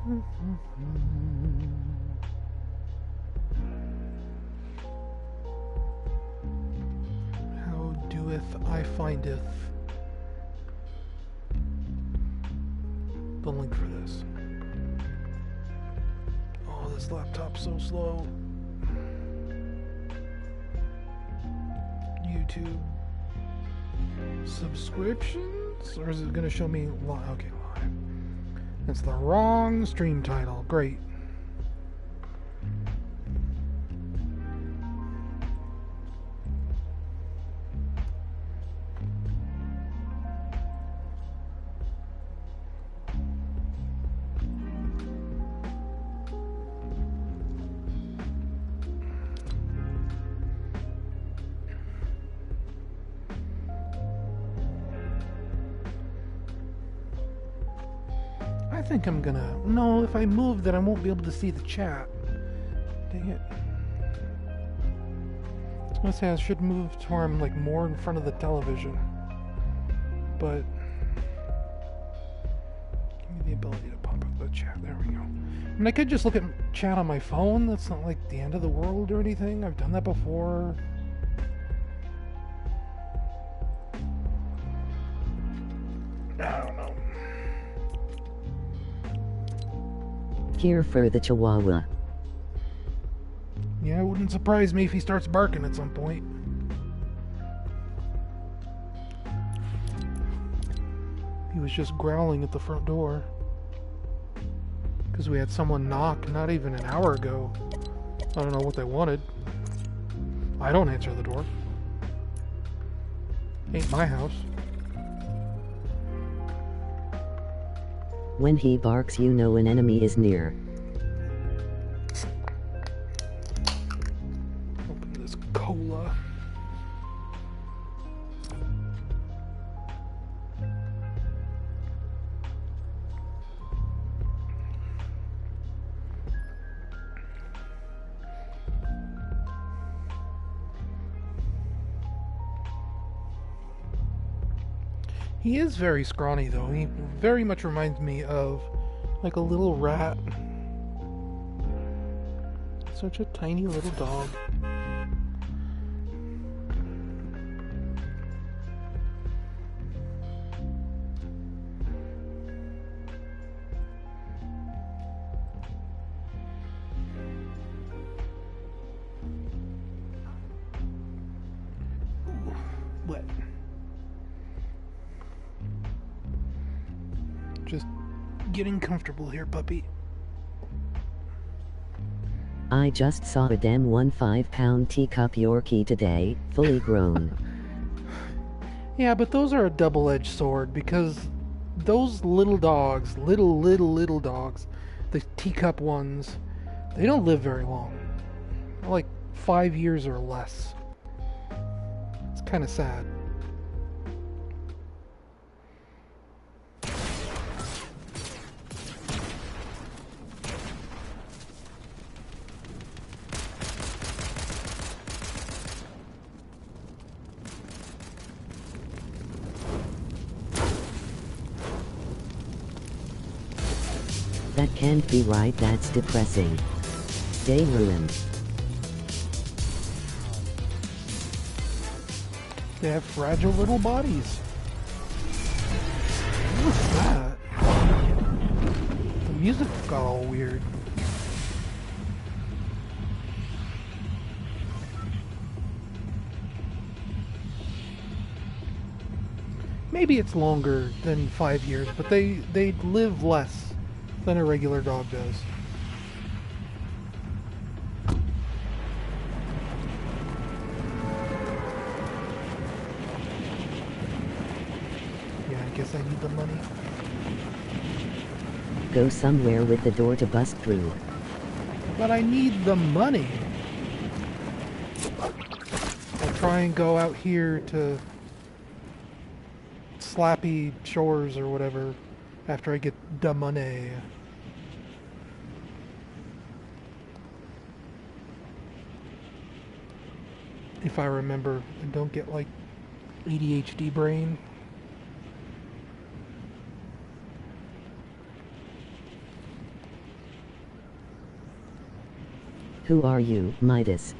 How doeth I findeth the link for this? Oh, this laptop's so slow. YouTube subscriptions? Or is it going to show me live? Okay, live. That's the wrong stream title. Great. I think I'm gonna... No, if I move, then I won't be able to see the chat. Dang it. I was gonna say I should move to where I'm like more in front of the television. But... give me the ability to pop up the chat. There we go. I mean, I could just look at chat on my phone. That's not like the end of the world or anything. I've done that before. I don't know. Here for the Chihuahua. Yeah, it wouldn't surprise me if he starts barking at some point. He was just growling at the front door. Because we had someone knock not even an hour ago. I don't know what they wanted. I don't answer the door. Ain't my house. When he barks, you know an enemy is near. Open this cola. He is very scrawny, though. He very much reminds me of, like, a little rat. Such a tiny little dog. Ooh, wet. Just getting comfortable here, puppy. I just saw a damn 5-pound teacup Yorkie today, fully grown. Yeah, but those are a double-edged sword, because those little dogs, little dogs, the teacup ones, they don't live very long. Like 5 years or less. It's kind of sad. That can't be right, that's depressing. Day ruined. They have fragile little bodies. What's that? The music got all weird. Maybe it's longer than 5 years, but they live less than a regular dog does. Yeah, I guess I need the money. Go somewhere with the door to bust through. But I need the money. I'll try and go out here to Slappy Shores or whatever after I get the money. If I remember and don't get like ADHD brain. Who are you, Midas?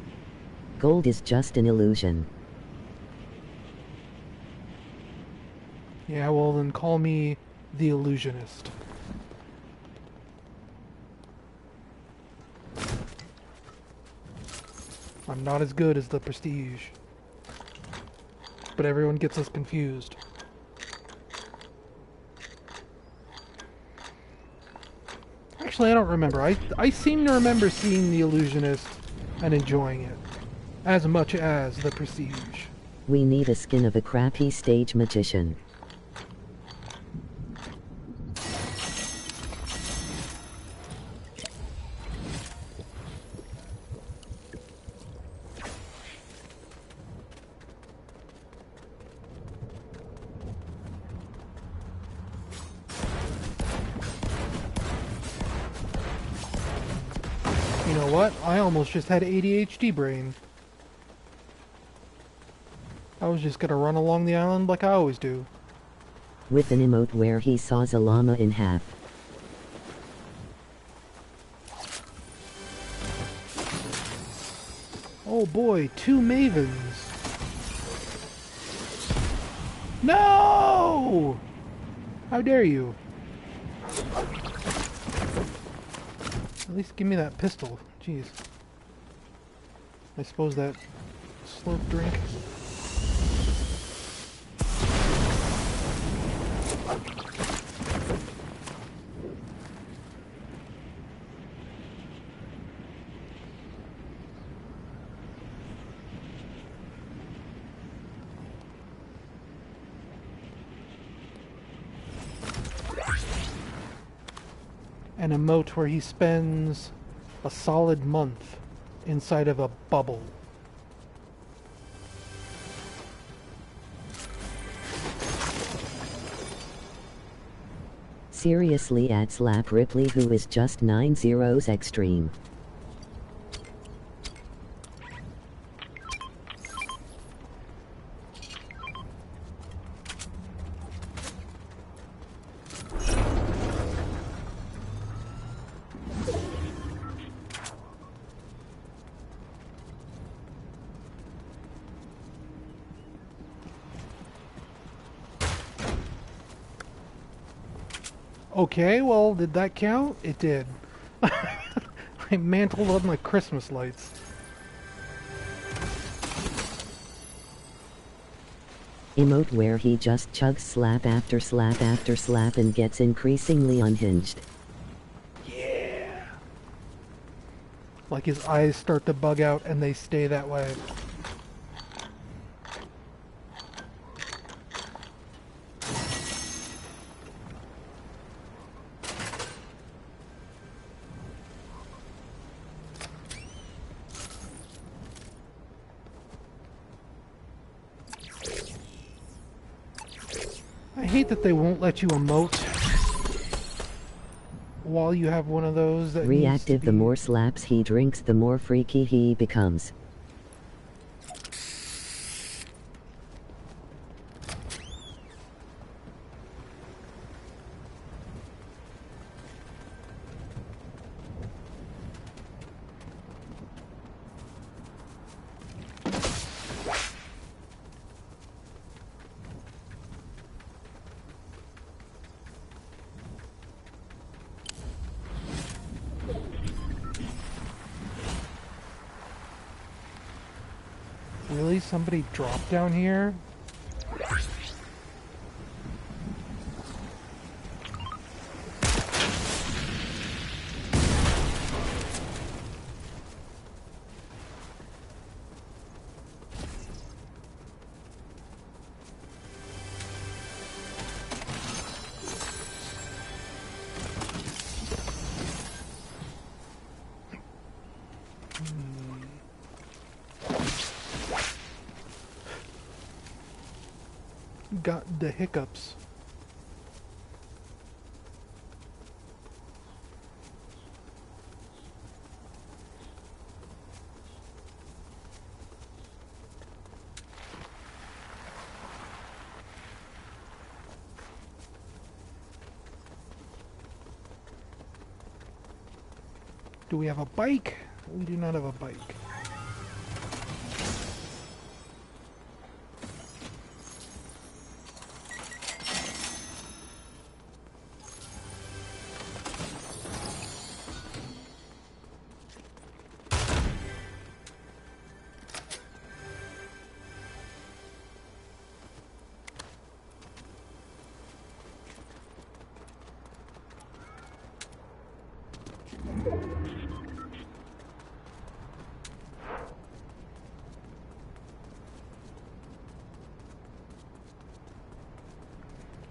Gold is just an illusion. Yeah, well then call me the illusionist. I'm not as good as the Prestige. But everyone gets us confused. Actually, I don't remember. I seem to remember seeing the illusionist and enjoying it as much as the Prestige. We need a skin of a crappy stage magician. You know what? I almost just had ADHD brain. I was just gonna run along the island like I always do. With an emote where he saws a llama in half. Oh boy, 2 mavens. No! How dare you? At least give me that pistol. Jeez. I suppose that slurp drink. An emote where he spends a solid month inside of a bubble. Seriously, at Slap Ripley, who is just 9 zeros extreme. Okay, well, did that count? It did. I mantled on my Christmas lights. Emote where he just chugs slap after slap after slap and gets increasingly unhinged. Yeah. Like his eyes start to bug out and they stay that way. I hate that they won't let you emote while you have one of those that Reactive, the more slaps he drinks, the more freaky he becomes. Really? Somebody dropped down here? Got the hiccups. Do we have a bike? We do not have a bike.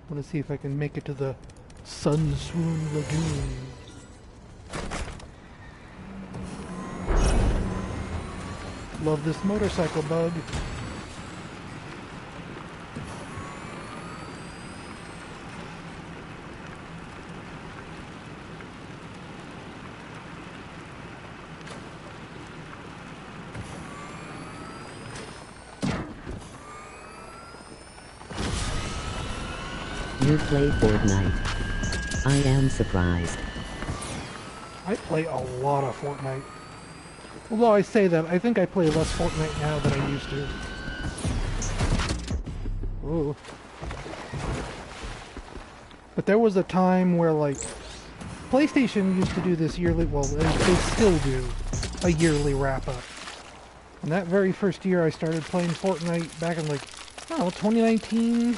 I want to see if I can make it to the Sun Swoon Lagoon. Love this motorcycle bug. You play Fortnite. I am surprised. I play a lot of Fortnite. Although I say that, I think I play less Fortnite now than I used to. Ooh. But there was a time where, like, PlayStation used to do this yearly, well, they still do, a yearly wrap-up. And that very first year I started playing Fortnite back in, like, I don't know, 2019,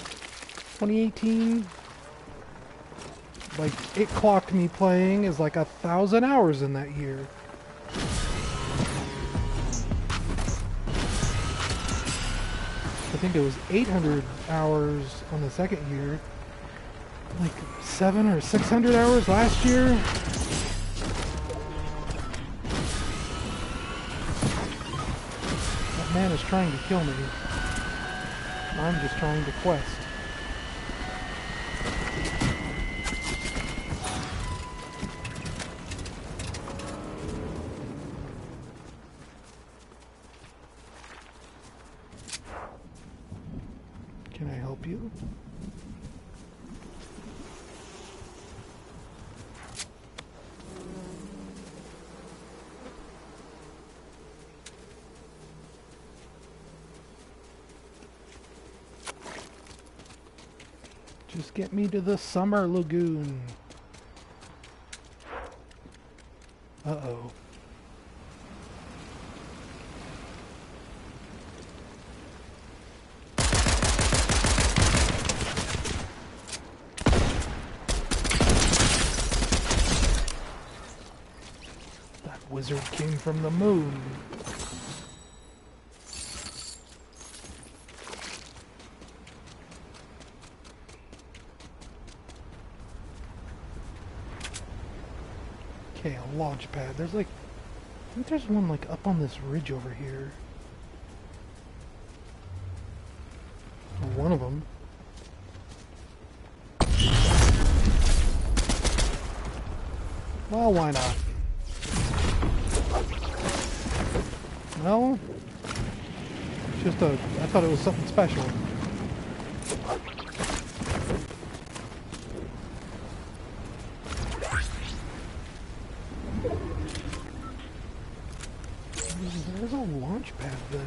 2018. Like, it clocked me playing as like 1,000 hours in that year. I think it was 800 hours on the second year. Like 700 or 600 hours last year. That man is trying to kill me. I'm just trying to quest. Can I help you? Just get me to the Summer Lagoon. Uh-oh. That wizard came from the moon. Okay, a launch pad. There's like, I think there's one like up on this ridge over here. Or one of them. Well, why not? No? It's just a, I thought it was something special. There's a launch pad then.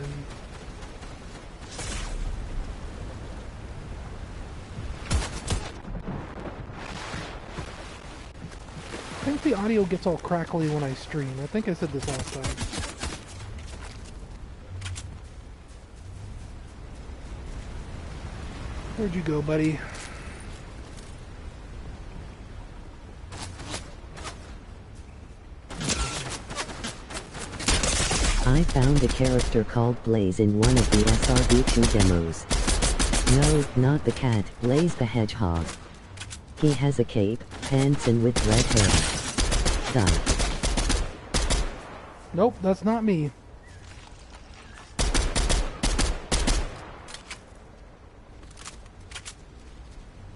I think the audio gets all crackly when I stream. I think I said this last time. Where'd you go, buddy? I found a character called Blaze in one of the SRB2 demos. No, not the cat, Blaze the Hedgehog. He has a cape, pants and with red hair. Done. Nope, that's not me.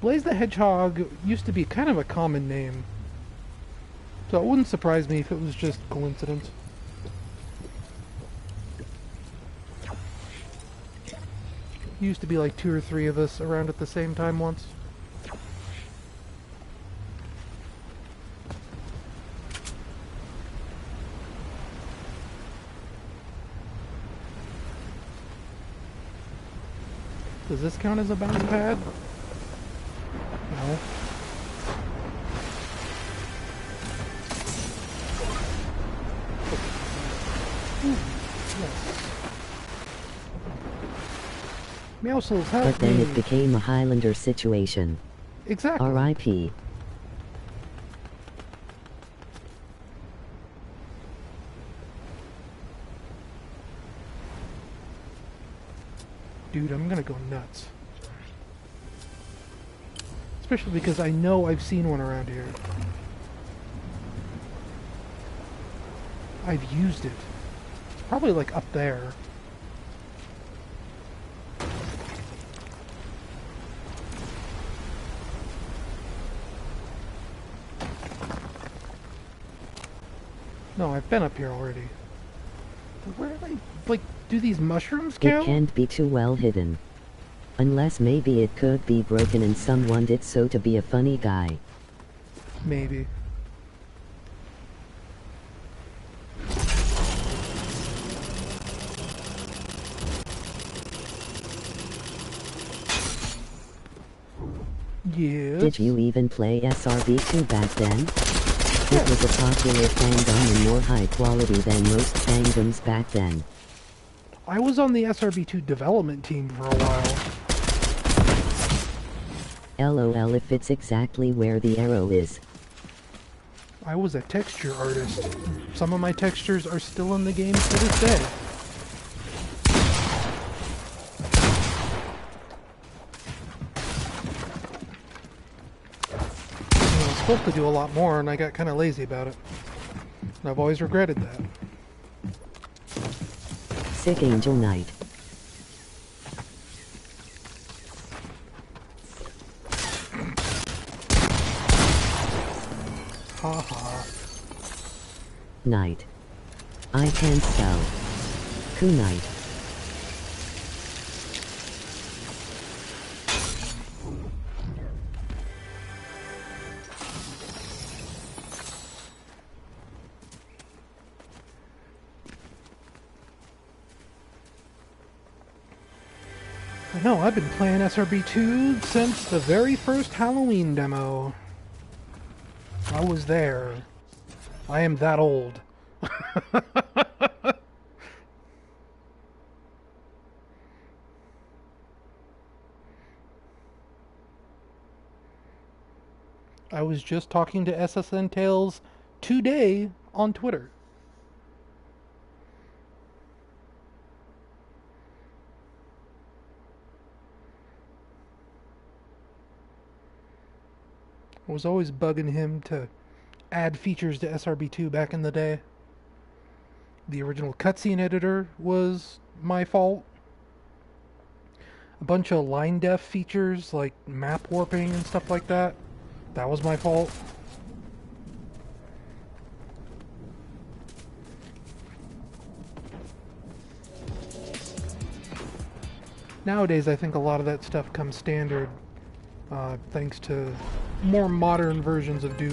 Blaze the Hedgehog used to be kind of a common name. So it wouldn't surprise me if it was just coincidence. Used to be like 2 or 3 of us around at the same time once. Does this count as a bounce pad? No. Ooh, yes. Meowscles, help But then me. it became a Highlander situation. Exactly. R.I.P. Dude, I'm gonna go nuts. Especially because I know I've seen one around here. I've used it. It's probably like up there. No, I've been up here already. Where did I, like, do these mushrooms It count? can't be too well hidden. Unless maybe it could be broken and someone did so to be a funny guy. Maybe. Yes. Did you even play SRB2 back then? It was a popular fandom and more high quality than most fandoms back then. I was on the SRB2 development team for a while. LOL if it's exactly where the arrow is. I was a texture artist. Some of my textures are still in the game to this day. I was supposed to do a lot more and I got kind of lazy about it. And I've always regretted that. Sick Angel Knight. Haha. Knight. I can't spell. Kunite. No, I've been playing SRB2 since the very first Halloween demo. I was there. I am that old. I was just talking to SSN Tales today on Twitter. I was always bugging him to add features to SRB2 back in the day. The original cutscene editor was my fault. A bunch of line def features like map warping and stuff like that. That was my fault. Nowadays, I think a lot of that stuff comes standard thanks to more modern versions of Doom.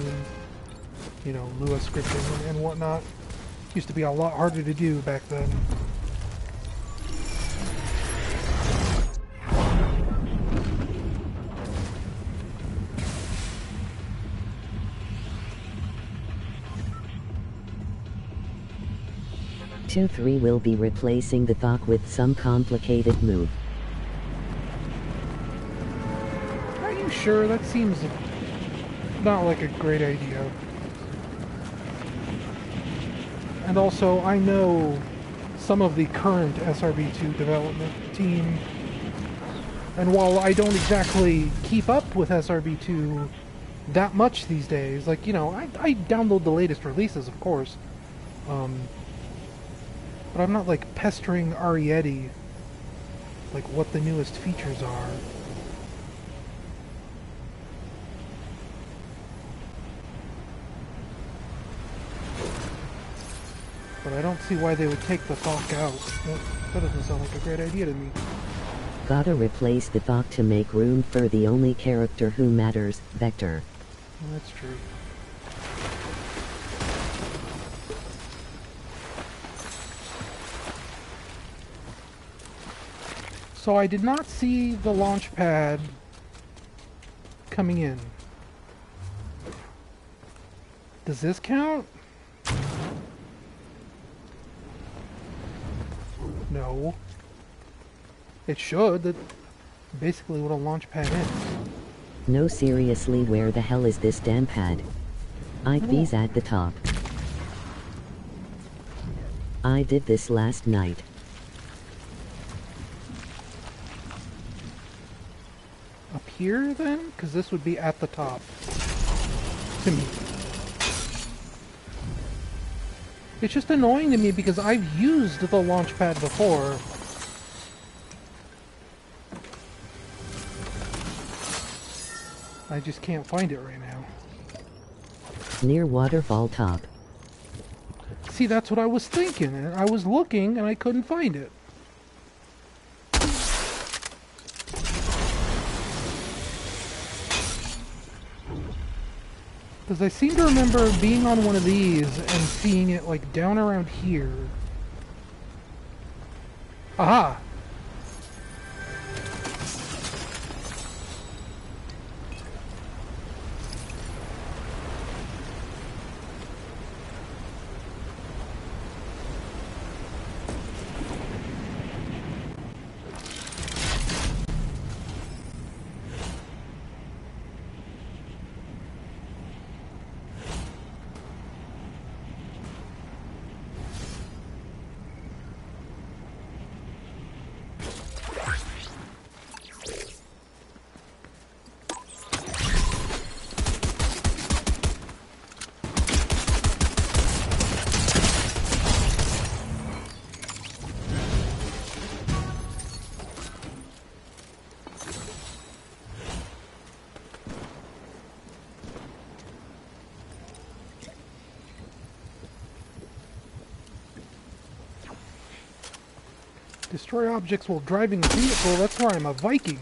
You know, Lua scripting and whatnot. Used to be a lot harder to do back then. Two 3 will be replacing the Thok with some complicated move. Are you sure? That seems not like a great idea. And also, I know some of the current SRB2 development team, and while I don't exactly keep up with SRB2 that much these days, like, you know, I download the latest releases, of course, but I'm not, like, pestering Arietti, like, what the newest features are. But I don't see why they would take the Thok out. That doesn't sound like a great idea to me. Gotta replace the Thok to make room for the only character who matters, Vector. Well, that's true. So I did not see the launch pad coming in. Does this count? No. It should. That's basically what a launch pad is. No, seriously, where the hell is this damn pad? IP's at the top. I did this last night. Up here, then? Because this would be at the top. To me. It's just annoying to me because I've used the launch pad before. I just can't find it right now. Near waterfall top. See, that's what I was thinking. I was looking and I couldn't find it. Because I seem to remember being on one of these and seeing it like down around here. Aha! Destroy objects while driving a vehicle, that's why I'm a Viking.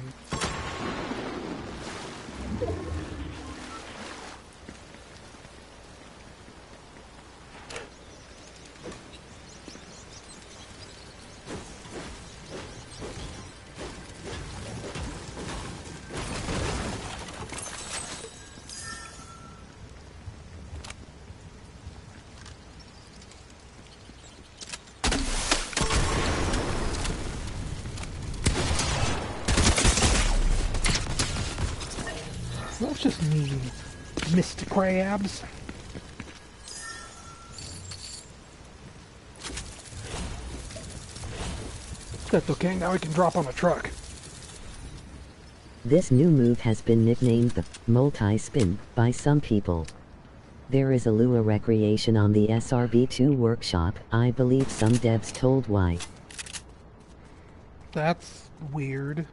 That's just me, Mr. Krabs. That's okay, now I can drop on a truck. This new move has been nicknamed the multi-spin by some people. There is a Lua recreation on the SRB2 workshop. I believe some devs told why. That's weird.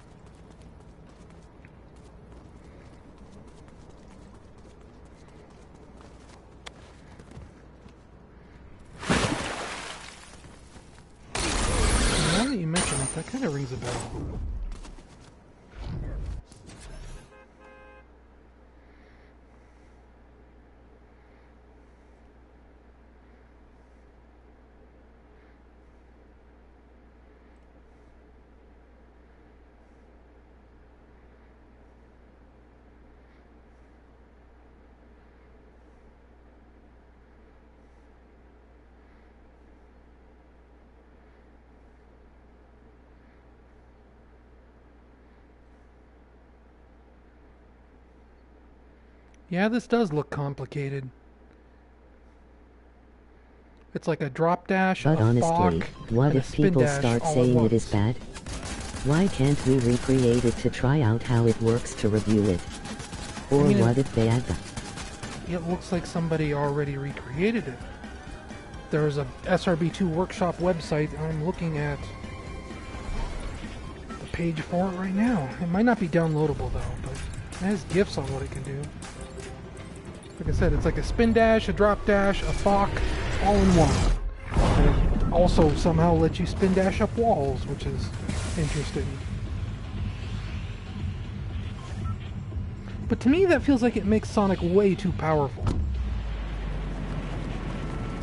Now that you mention it, that kind of rings a bell. Yeah, this does look complicated. It's like a drop dash, But a honestly, falk, what and a if spin people dash start all at saying it is once. bad? Why can't we recreate it to try out how it works to review it? Or I mean, what if they add the... It looks like somebody already recreated it. There's a SRB2 workshop website, and I'm looking at the page for it right now. It might not be downloadable though, but it has GIFs on what it can do. Like I said, it's like a spin dash, a drop dash, a falk, all in one. And it also somehow lets you spin dash up walls, which is interesting. But to me, that feels like it makes Sonic way too powerful.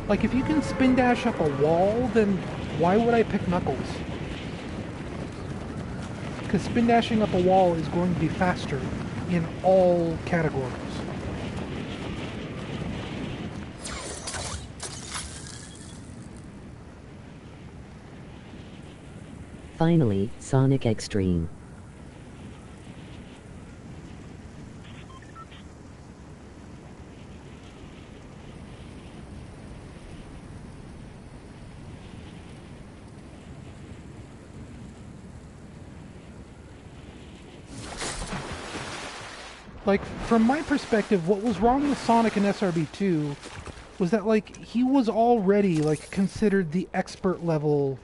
Like, if you can spin dash up a wall, then why would I pick Knuckles? Because spin dashing up a wall is going to be faster in all categories. Finally, Sonic Extreme. Like, from my perspective, what was wrong with Sonic and SRB2 was that, like, he was already, like, considered the expert level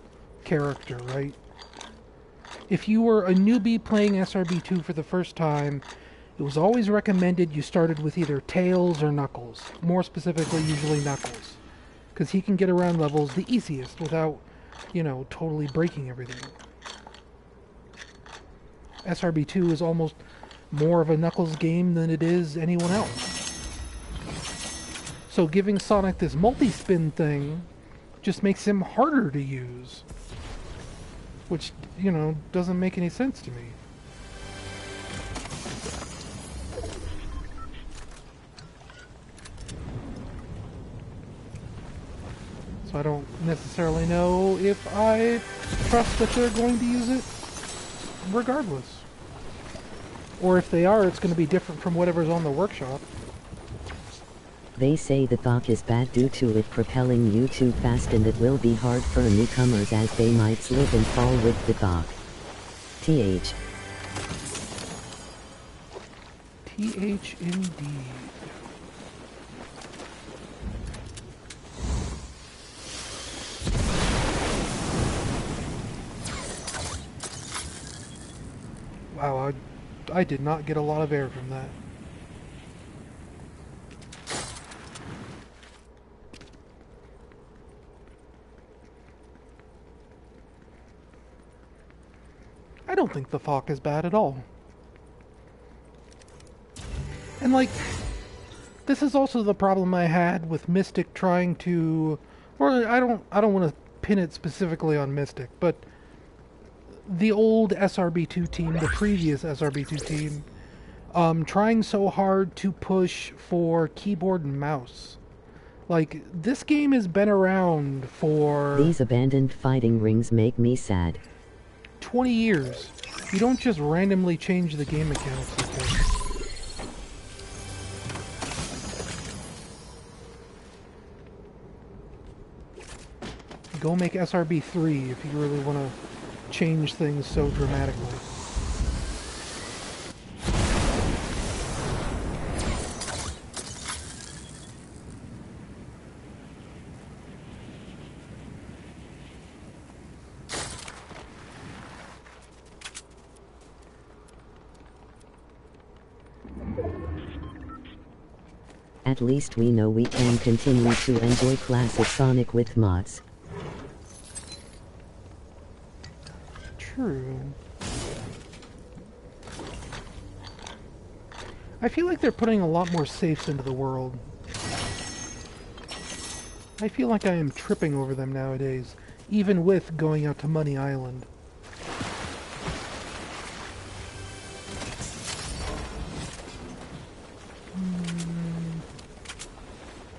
character, right? If you were a newbie playing SRB2 for the first time, it was always recommended you started with either Tails or Knuckles. More specifically, usually Knuckles. Because he can get around levels the easiest without, you know, totally breaking everything. SRB2 is almost more of a Knuckles game than it is anyone else. So giving Sonic this multi-spin thing just makes him harder to use. Which, you know, doesn't make any sense to me. So I don't necessarily know if I trust that they're going to use it regardless. Or if they are, it's going to be different from whatever's on the workshop. They say the thok is bad due to it propelling you too fast and it will be hard for newcomers as they might slip and fall with the thok. TH. TH indeed. Wow, I did not get a lot of air from that. I don't think the thok is bad at all. And like, this is also the problem I had with Mystic trying to, or I don't want to pin it specifically on Mystic, but the old SRB2 team, the previous SRB2 team, trying so hard to push for keyboard and mouse. Like, this game has been around for... These abandoned fighting rings make me sad. 20 years. You don't just randomly change the game mechanics like this. Go make SRB 3 if you really want to change things so dramatically. At least we know we can continue to enjoy classic Sonic with mods. True. I feel like they're putting a lot more safes into the world. I feel like I am tripping over them nowadays, even with going out to Money Island.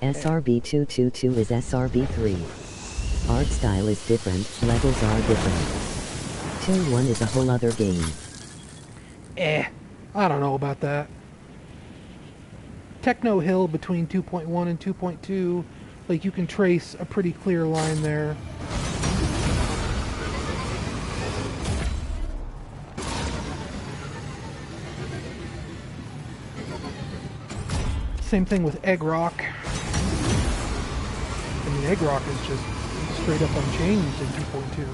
SRB222 is SRB3. Art style is different, levels are different. 2-1 is a whole other game. I don't know about that. Techno Hill between 2.1 and 2.2, like you can trace a pretty clear line there. Same thing with Egg Rock. I mean, Egg Rock is just straight up unchanged in 2.2.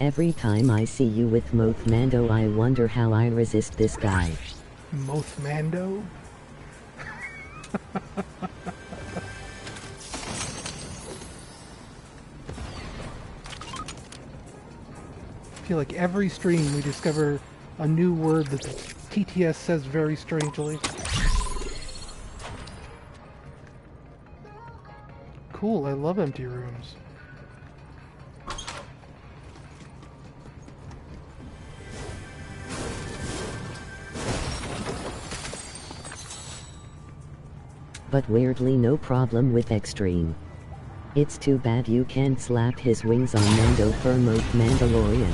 Every time I see you with Mothmando I wonder how I resist this guy. Mothmando? feel like every stream we discover a new word that the TTS says very strangely. Cool, I love empty rooms. But weirdly no problem with extreme. It's too bad you can't slap his wings on Mando for most Mandalorian.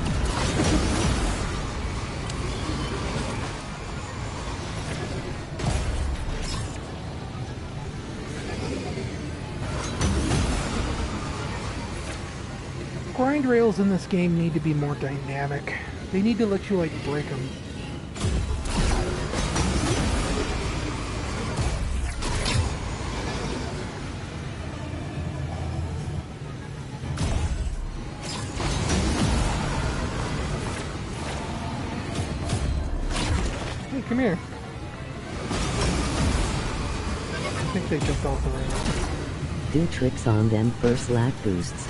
Grind rails in this game need to be more dynamic. They need to let you, like, break them. Hey, come here. I think they jumped off the rail. Do tricks on them for slack boosts.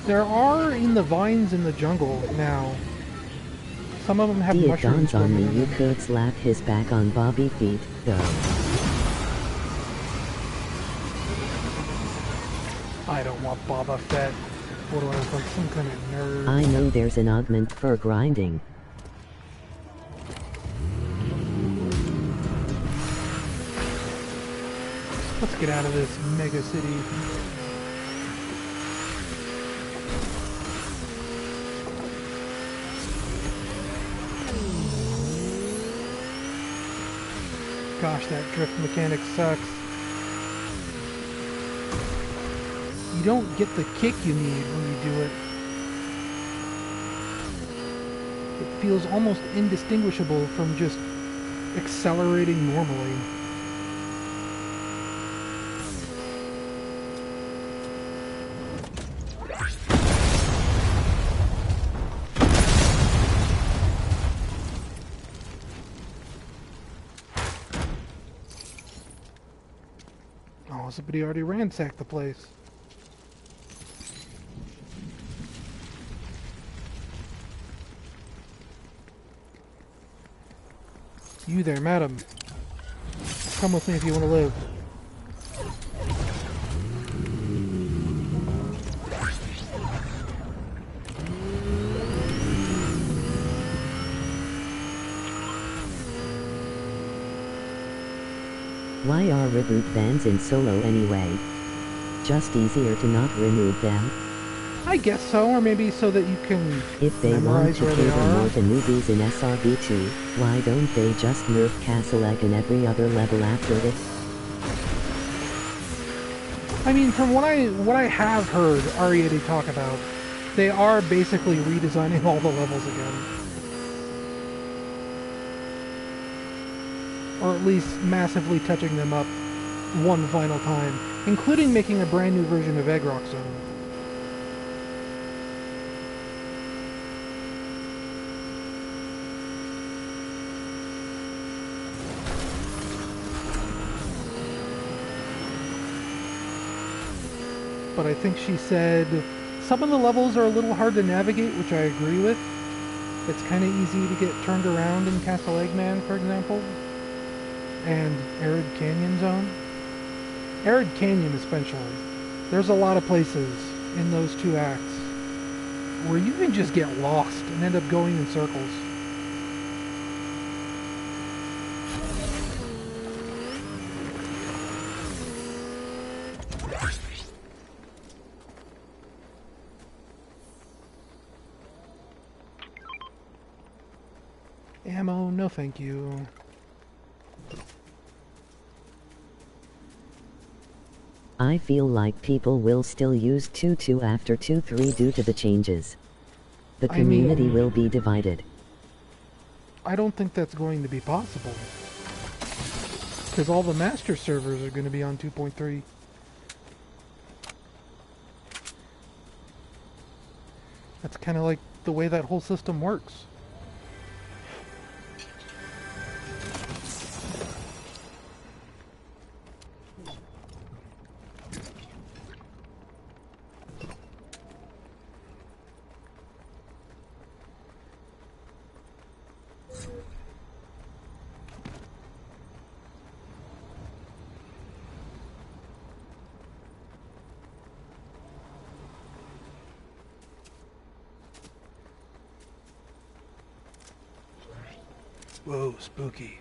There are in the vines in the jungle now. Some of them have It mushrooms. dawns on me growing in you them. could slap his back on Bobby feet, though. I don't want Boba Fett. What do I look like? Some kind of nerd. I know there's an augment for grinding. Let's get out of this mega city. Gosh, that drift mechanic sucks. You don't get the kick you need when you do it. It feels almost indistinguishable from just accelerating normally. Oh, somebody already ransacked the place. You there, madam. Come with me if you want to live. Why are reboot bans in Solo anyway? Just easier to not remove them? I guess so, or maybe so that you can If they want memorize to where they cater more are. to movies in SRB2, why don't they just nerf Castle Egg and every other level after it? I mean, from what I have heard Ariete talk about, they are basically redesigning all the levels again. Or at least massively touching them up one final time, including making a brand new version of Egg Rock Zone. But I think she said some of the levels are a little hard to navigate, which I agree with. It's kind of easy to get turned around in Castle Eggman, for example. And Arid Canyon Zone. Arid Canyon especially. There's a lot of places in those two acts where you can just get lost and end up going in circles. Ammo, no thank you. I feel like people will still use 2.2 after 2.3 due to the changes. The I community mean- will be divided. I don't think that's going to be possible. Because all the master servers are going to be on 2.3. That's kind of like the way that whole system works. Whoa, spooky.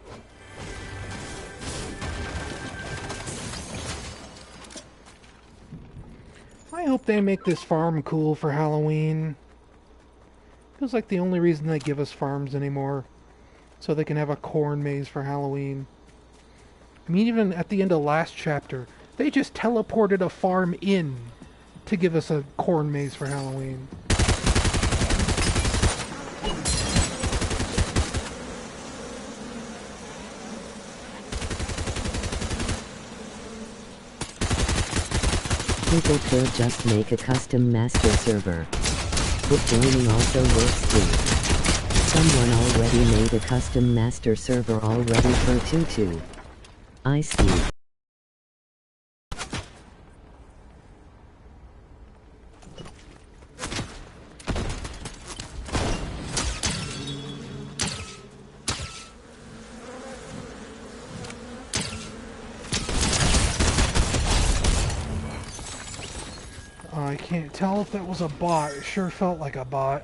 I hope they make this farm cool for Halloween. Feels like the only reason they give us farms anymore. So they can have a corn maze for Halloween. I mean, even at the end of last chapter, they just teleported a farm in to give us a corn maze for Halloween. People could just make a custom master server. Book joining also works too. Someone already made a custom master server already for 2-2. I see. I can't tell if that was a bot. It sure felt like a bot.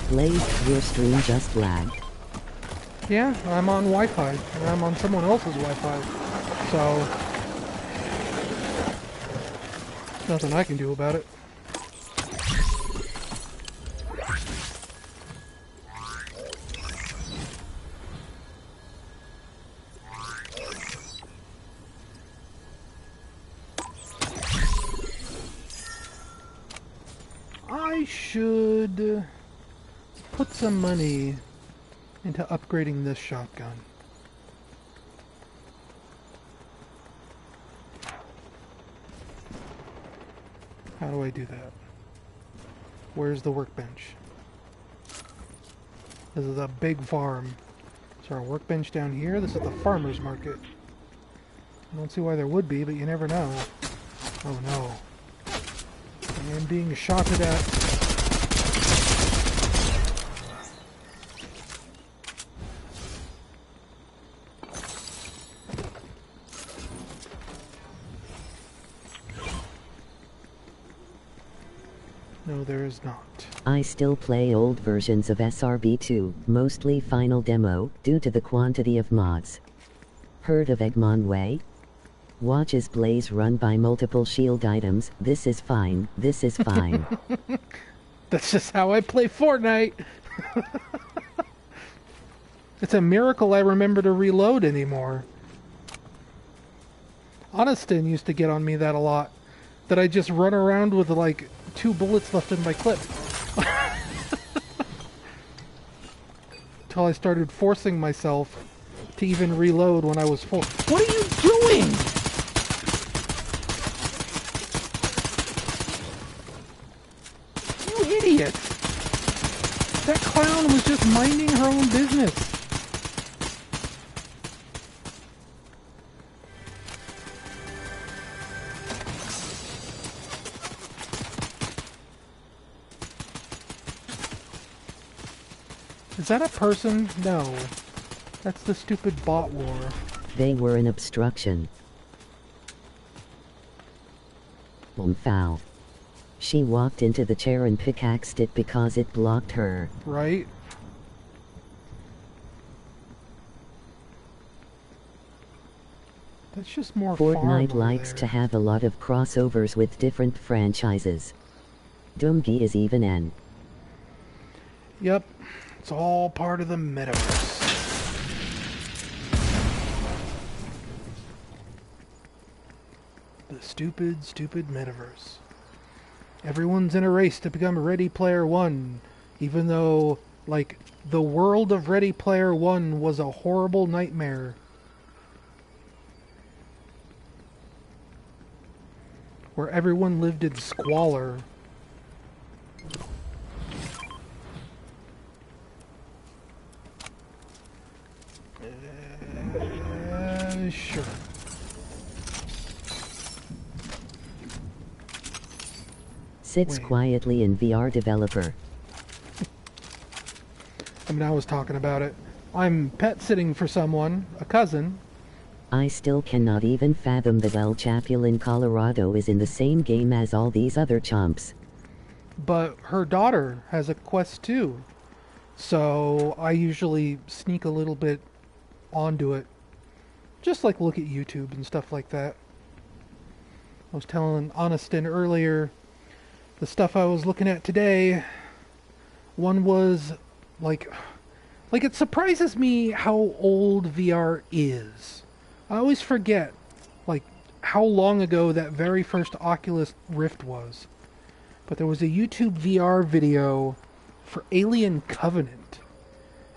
Blaze, your stream just lagged. Yeah, I'm on Wi-Fi. And I'm on someone else's Wi-Fi. So, nothing I can do about it. I should put some money into upgrading this shotgun. How do I do that? Where's the workbench? This is a big farm. Is there a workbench down here? This is the farmer's market. I don't see why there would be, but you never know. Oh no. I am being shotted at. No, there is not. I still play old versions of SRB2, mostly final demo, due to the quantity of mods. Heard of Eggman Way? Watches Blaze run by multiple shield items. This is fine. This is fine. That's just how I play Fortnite. It's a miracle I remember to reload anymore. Honestin used to get on me that a lot. That I just run around with like 2 bullets left in my clip. Until I started forcing myself to even reload when I was full. What are you doing? You idiot! That clown was just minding her own business. Is that a person? No. That's the stupid bot war. They were an obstruction. Boom foul. She walked into the chair and pickaxed it because it blocked her. Right? That's just more Fortnite likes to have a lot of crossovers with different franchises. Doomgi is even N. Yep. It's all part of the metaverse. The stupid, stupid metaverse. Everyone's in a race to become Ready Player One, even though, like, the world of Ready Player One was a horrible nightmare. Where everyone lived in squalor. Sure. Sits quietly in VR developer. I mean, I was talking about it. I'm pet sitting for someone, a cousin. I still cannot even fathom that El Chapulín Colorado is in the same game as all these other chumps. But her daughter has a Quest 2. So I usually sneak a little bit onto it. Just like look at YouTube and stuff like that. I was telling Honestin earlier, the stuff I was looking at today, one was like it surprises me how old VR is. I always forget, like, how long ago that very first Oculus Rift was. But there was a YouTube VR video for Alien Covenant,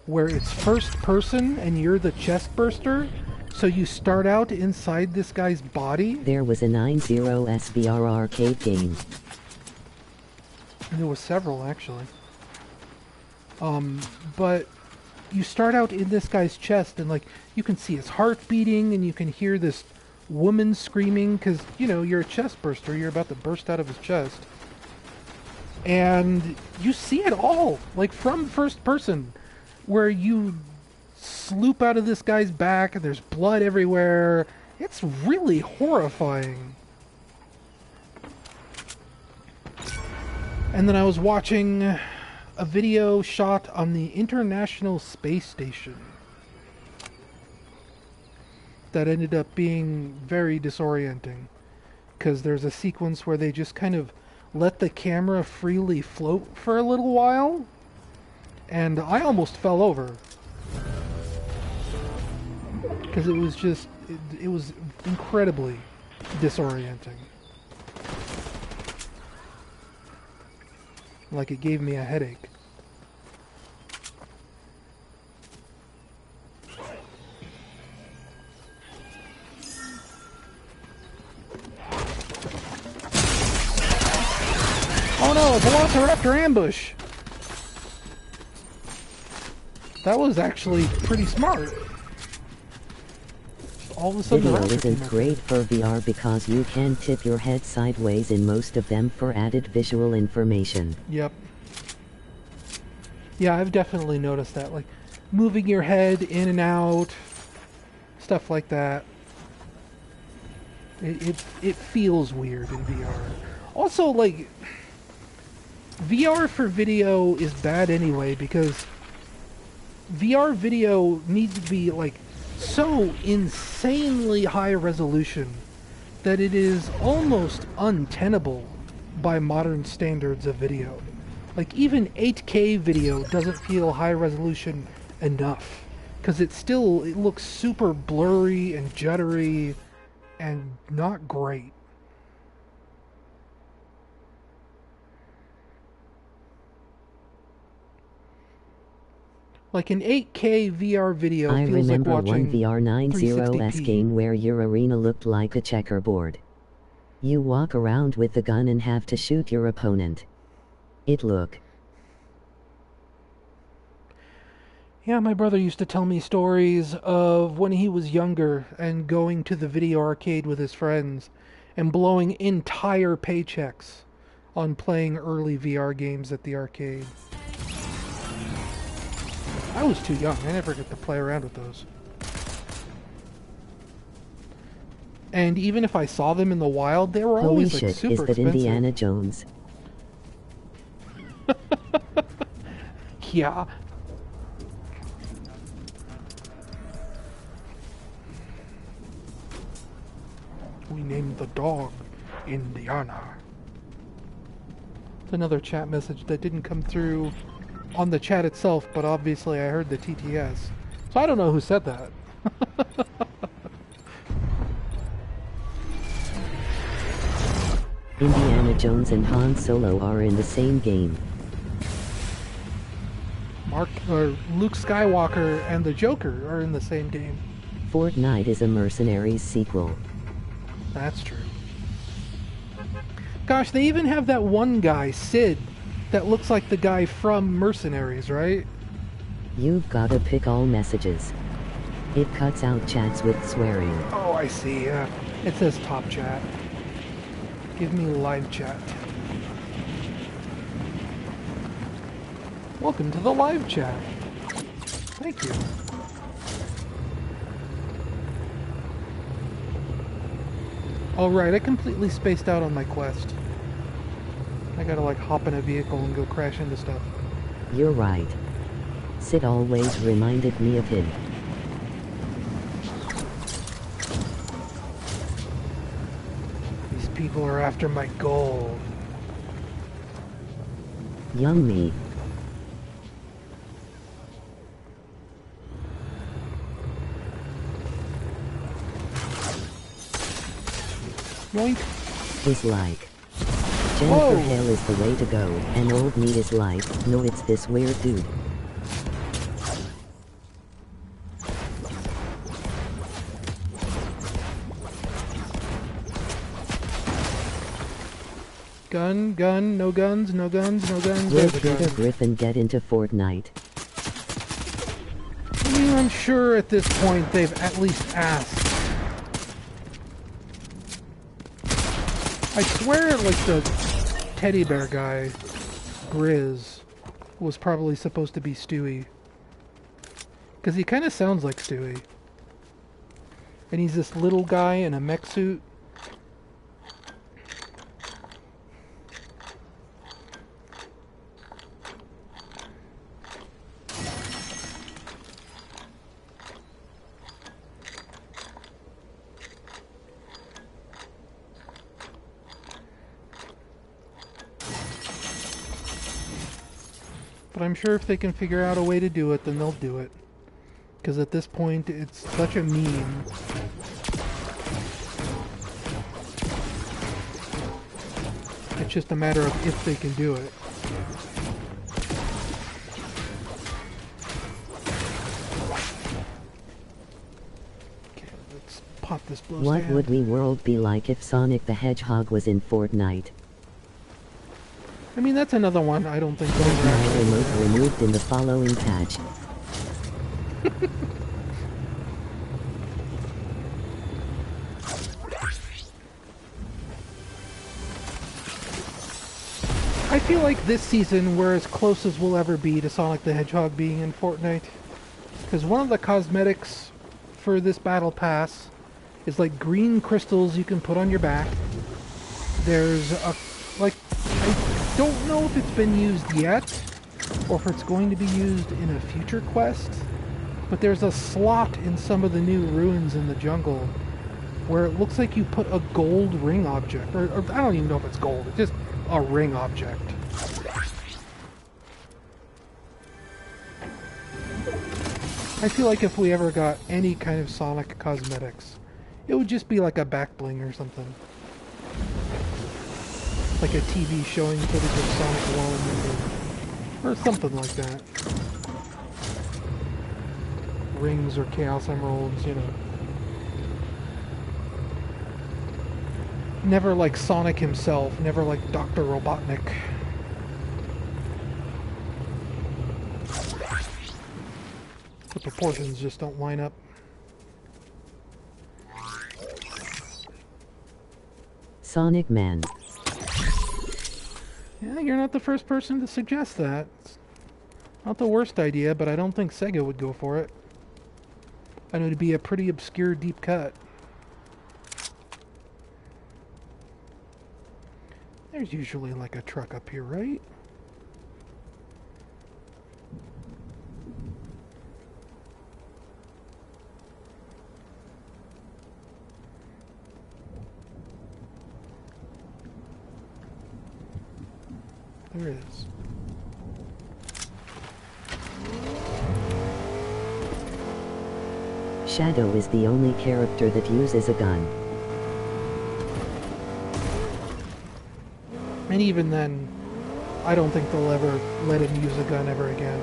where it's first person and you're the chest burster, so you start out inside this guy's body. There was a 90s VR arcade game. And there was several, actually. But you start out in this guy's chest, and like you can see his heart beating, and you can hear this woman screaming because you're a chest burster. You're about to burst out of his chest, and you see it all like from first person, where you sloop out of this guy's back, and there's blood everywhere. It's really horrifying. And then I was watching a video shot on the International Space Station that ended up being very disorienting, because there's a sequence where they just kind of let the camera freely float for a little while, and I almost fell over because it was just it was incredibly disorienting. Like it gave me a headache. Oh no, Velociraptor ambush! That was actually pretty smart. All of a sudden, Video isn't great for VR because you can tip your head sideways in most of them for added visual information. Yep. Yeah, I've definitely noticed that. Like, moving your head in and out, stuff like that. It feels weird in VR. Also, like, VR for video is bad anyway, because VR video needs to be, like, so insanely high resolution that it is almost untenable by modern standards of video. Like, even 8K video doesn't feel high resolution enough, because it looks super blurry and juddery and not great. Like an 8K VR video I feels like remember watching one VR 90s 360p. game where your arena looked like a checkerboard. You walk around with the gun and have to shoot your opponent. Yeah, my brother used to tell me stories of when he was younger and going to the video arcade with his friends and blowing entire paychecks on playing early VR games at the arcade. I was too young. I never get to play around with those. And even if I saw them in the wild, they were Holy always shit, like super is that expensive. Indiana Jones? Yeah. We named the dog Indiana. It's another chat message that didn't come through on the chat itself, but obviously I heard the TTS. So I don't know who said that. Indiana Jones and Han Solo are in the same game. Luke Skywalker and the Joker are in the same game. Fortnite is a Mercenaries sequel. That's true. Gosh, they even have that one guy, Sid, that looks like the guy from Mercenaries, right? You've gotta pick all messages. It cuts out chats with swearing. Oh, I see. It says top chat. Give me live chat. Welcome to the live chat. Thank you. Oh right, I completely spaced out on my quest. I gotta like hop in a vehicle and go crash into stuff. You're right. Sid always reminded me of him. These people are after my gold. Yummy. Yoink. Is like. Whoa. Jennifer Hale is the way to go, and old me is like, no it's this weird dude. Gun, gun, no guns, no guns, no guns. Will There's a Peter gun. Griffin get into Fortnite? I mean, I'm sure at this point they've at least asked. I swear, like, the teddy bear guy, Grizz, was probably supposed to be Stewie. Because he kind of sounds like Stewie. And he's this little guy in a mech suit. But I'm sure if they can figure out a way to do it, then they'll do it. Because at this point, it's such a meme. It's just a matter of if they can do it. Okay, let's pop this blow What stand. would we world be like if Sonic the Hedgehog was in Fortnite? I mean, that's another one I don't think My they'll actually remote removed in the following patch. I feel like this season we're as close as we'll ever be to Sonic the Hedgehog being in Fortnite. Because one of the cosmetics for this battle pass is like green crystals you can put on your back. There's a, like, I don't know if it's been used yet, or if it's going to be used in a future quest, but there's a slot in some of the new ruins in the jungle where it looks like you put a gold ring object, or I don't even know if it's gold, it's just a ring object. I feel like if we ever got any kind of Sonic cosmetics, it would just be like a back bling or something. Like a TV showing footage of Sonic 1 or something like that. Rings or Chaos Emeralds, you know. Never like Sonic himself, never like Dr. Robotnik. The proportions just don't line up. Sonic Man. Yeah, you're not the first person to suggest that. It's not the worst idea, but I don't think Sega would go for it. I know it'd be a pretty obscure deep cut. There's usually like a truck up here, right? There it is. Shadow is the only character that uses a gun. And even then, I don't think they'll ever let him use a gun ever again.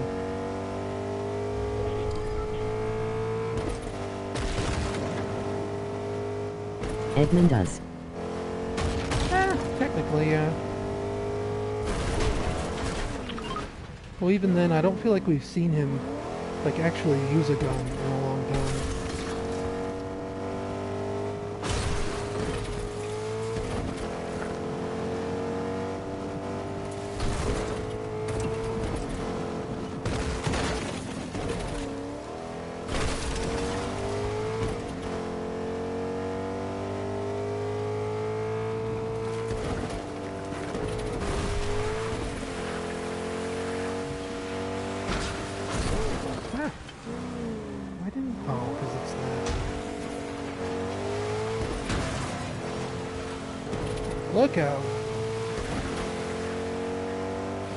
Edmund does. Technically, yeah. Well, even then, I don't feel like we've seen him, like, actually use a gun in a long time. Look out.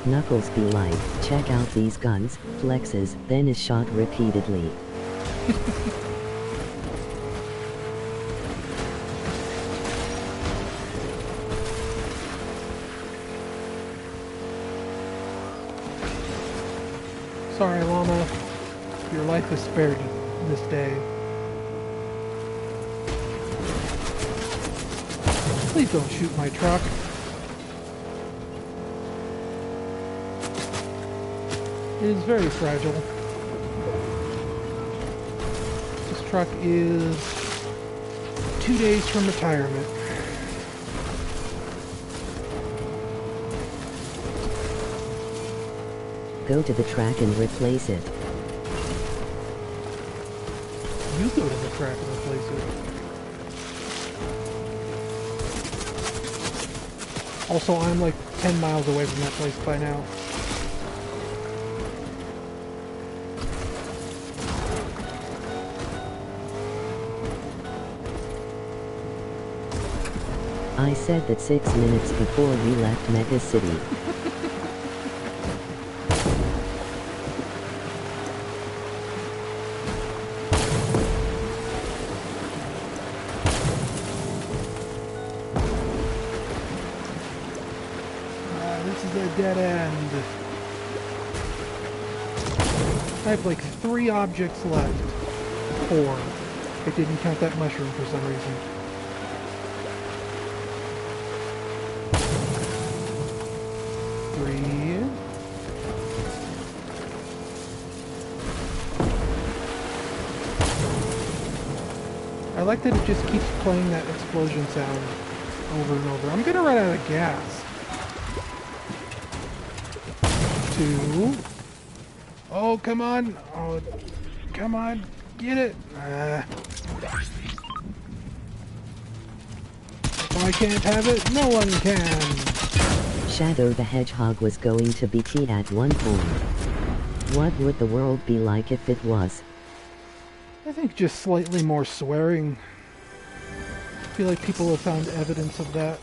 Knuckles be like, check out these guns, flexes, then is shot repeatedly. Sorry, Llama. Your life is spared this day. Please don't shoot my truck. It is very fragile. This truck is 2 days from retirement. Go to the track and replace it. You go to the track and replace it. Also, I'm like 10 miles away from that place by now. I said that 6 minutes before we left Mega City. This is a dead end. I have like 3 objects left. 4. I didn't count that mushroom for some reason. I like that it just keeps playing that explosion sound over and over. I'm gonna run out of gas. 2. Oh, come on. Oh, come on. Get it. If I can't have it, no one can. Shadow the Hedgehog was going to be T at one point. What would the world be like if it was? I think just slightly more swearing. I feel like people have found evidence of that.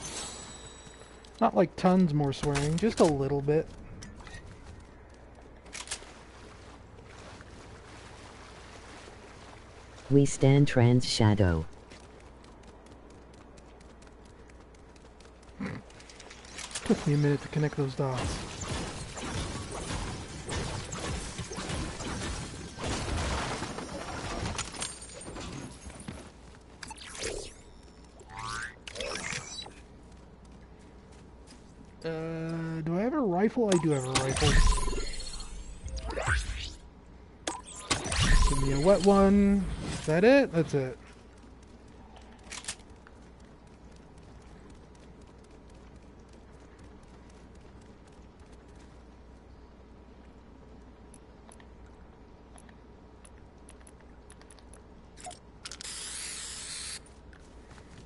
Not like tons more swearing, just a little bit. We stand trans Shadow. Took me a minute to connect those dots. Do I have a rifle? I do have a rifle. Give me a wet one. Is that it? That's it.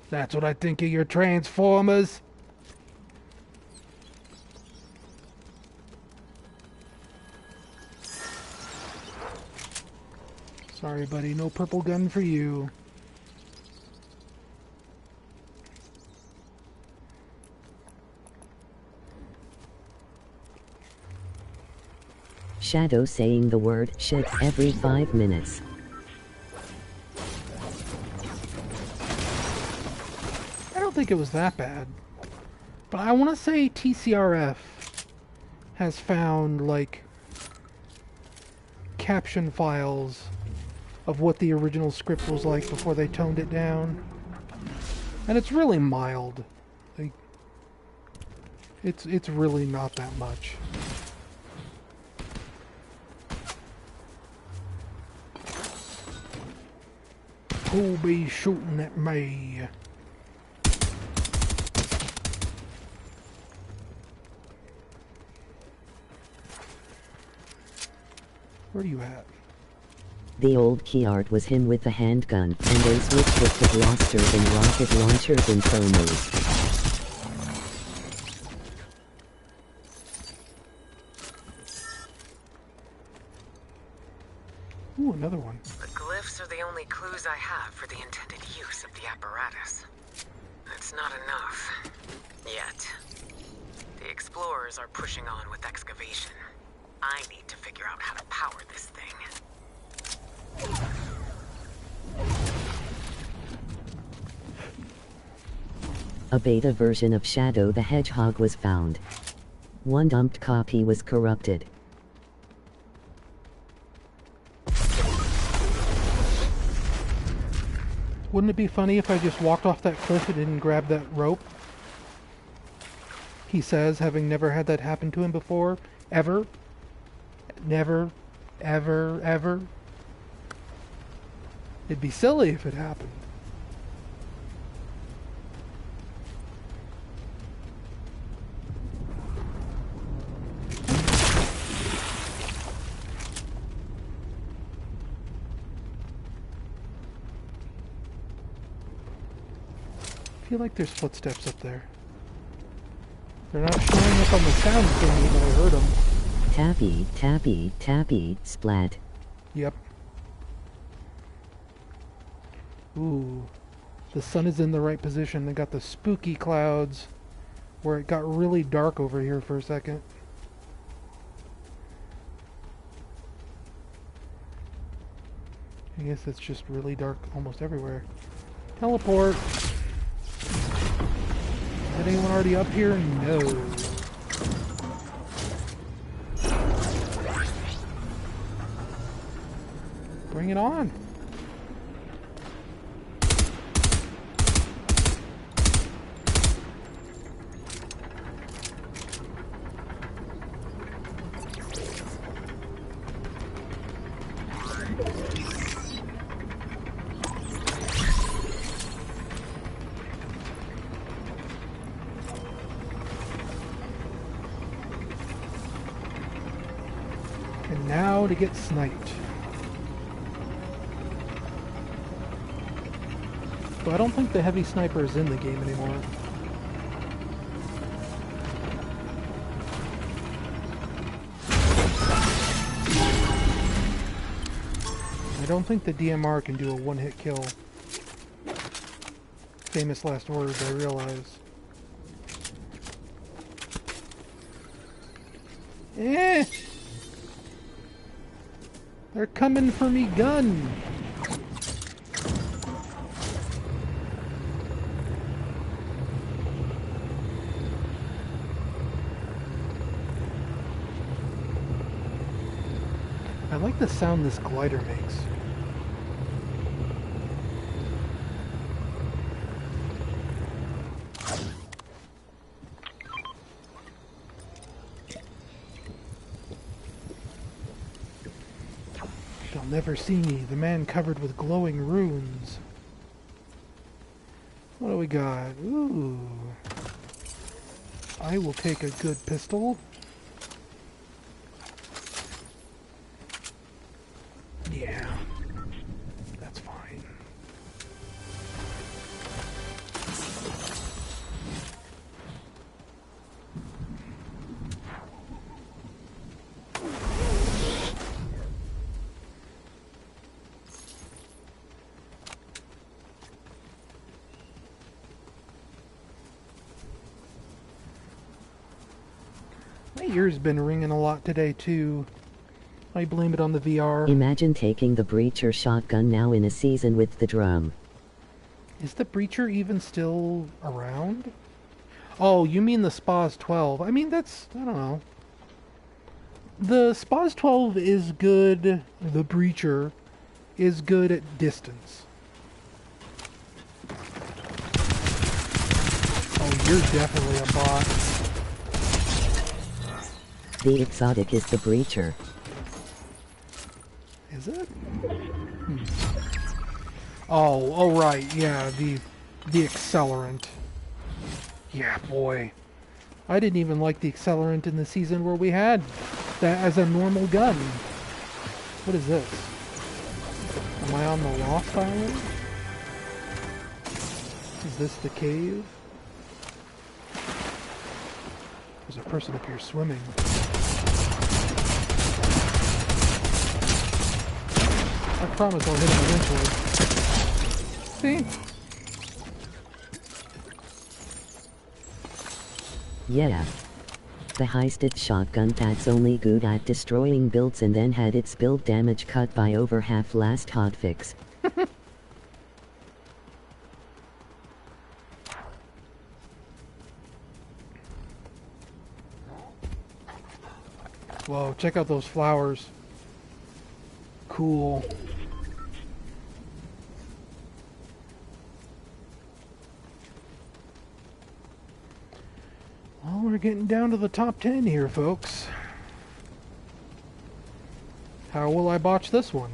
That's what I think of your Transformers. Sorry, buddy. No purple gun for you. Shadow saying the word shit every 5 minutes. I don't think it was that bad. But I want to say TCRF has found, like, caption files of what the original script was like before they toned it down. And it's really mild. Like, it's really not that much. Who be shooting at me? Where are you at? The old key art was him with the handgun, and they switched it to blasters and rocket launchers in promos. Ooh, another one. The glyphs are the only clues I have for the intended use of the apparatus. That's not enough. Yet. The explorers are pushing on with excavation. I need to figure out how to power this thing. A beta version of Shadow the Hedgehog was found. One dumped copy was corrupted. Wouldn't it be funny if I just walked off that cliff and didn't grab that rope? He says, having never had that happen to him before. Ever. Never. Ever. Ever. It'd be silly if it happened. I feel like there's footsteps up there. They're not showing up on the sound thingy, but I heard them. Tappy, tappy, tappy, splat. Yep. Ooh. The sun is in the right position. They got the spooky clouds where it got really dark over here for a second. I guess it's just really dark almost everywhere. Teleport! Is anyone already up here? No. Bring it on. And now to get sniped. So I don't think the heavy sniper is in the game anymore. I don't think the DMR can do a one-hit kill. Famous last words, I realize. Eh! They're coming for me gun! I like the sound this glider makes. Shall never see me, the man covered with glowing runes. What do we got? Ooh. I will take a good pistol. Yeah, that's fine. My ear's been ringing a lot today too. I blame it on the VR. Imagine taking the breacher shotgun now in a season with the drum. Is the breacher even still around? Oh, you mean the SPAS 12. I mean, that's, I don't know. The SPAS 12 is good. The breacher is good at distance. Oh, you're definitely a bot. The exotic is the breacher. Is it? Oh right, yeah, the accelerant. Yeah, boy. I didn't even like the accelerant in the season where we had that as a normal gun. What is this? Am I on the Lost Island? Is this the cave? There's a person up here swimming. I promise I'll hit him eventually. See? Yeah. The heisted shotgun that's only good at destroying builds and then had its build damage cut by over half last hotfix. Whoa, check out those flowers. Cool. Well, we're getting down to the top 10 here, folks. How will I botch this one?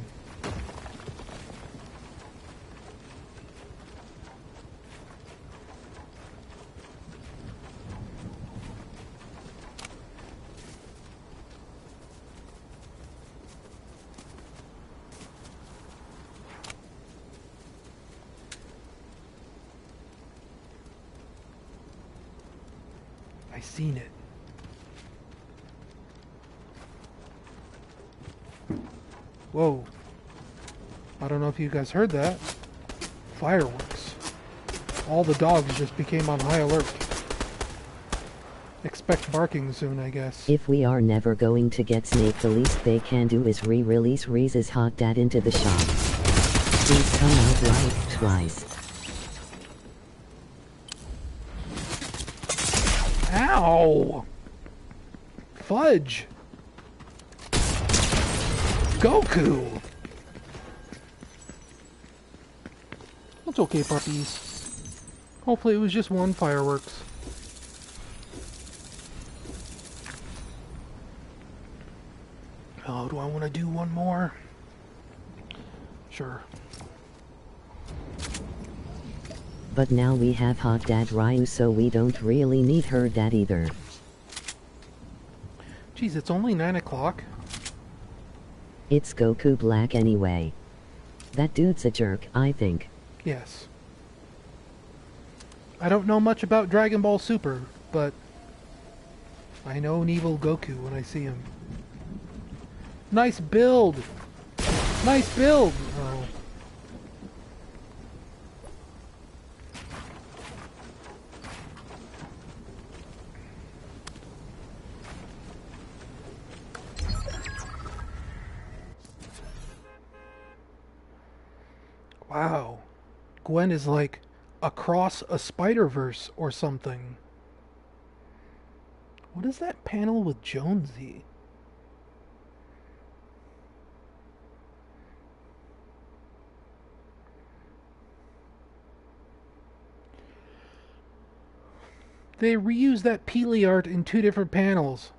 I seen it. Whoa. I don't know if you guys heard that. Fireworks. All the dogs just became on high alert. Expect barking soon, I guess. If we are never going to get Snake, the least they can do is re-release Reese's Hot Dad into the shop. Please come out like twice. Ow! Fudge! Goku! That's okay, puppies. Hopefully it was just one fireworks. Oh, do I want to do one more? Sure. But now we have Hot Dad Ryu, so we don't really need her dad either. Geez, it's only 9 o'clock. It's Goku Black anyway. That dude's a jerk, I think. Yes. I don't know much about Dragon Ball Super, but I know an evil Goku when I see him. Nice build! Nice build! Oh. Wow. Gwen is like across a Spider-Verse or something. What is that panel with Jonesy? They reused that Peely art in 2 different panels.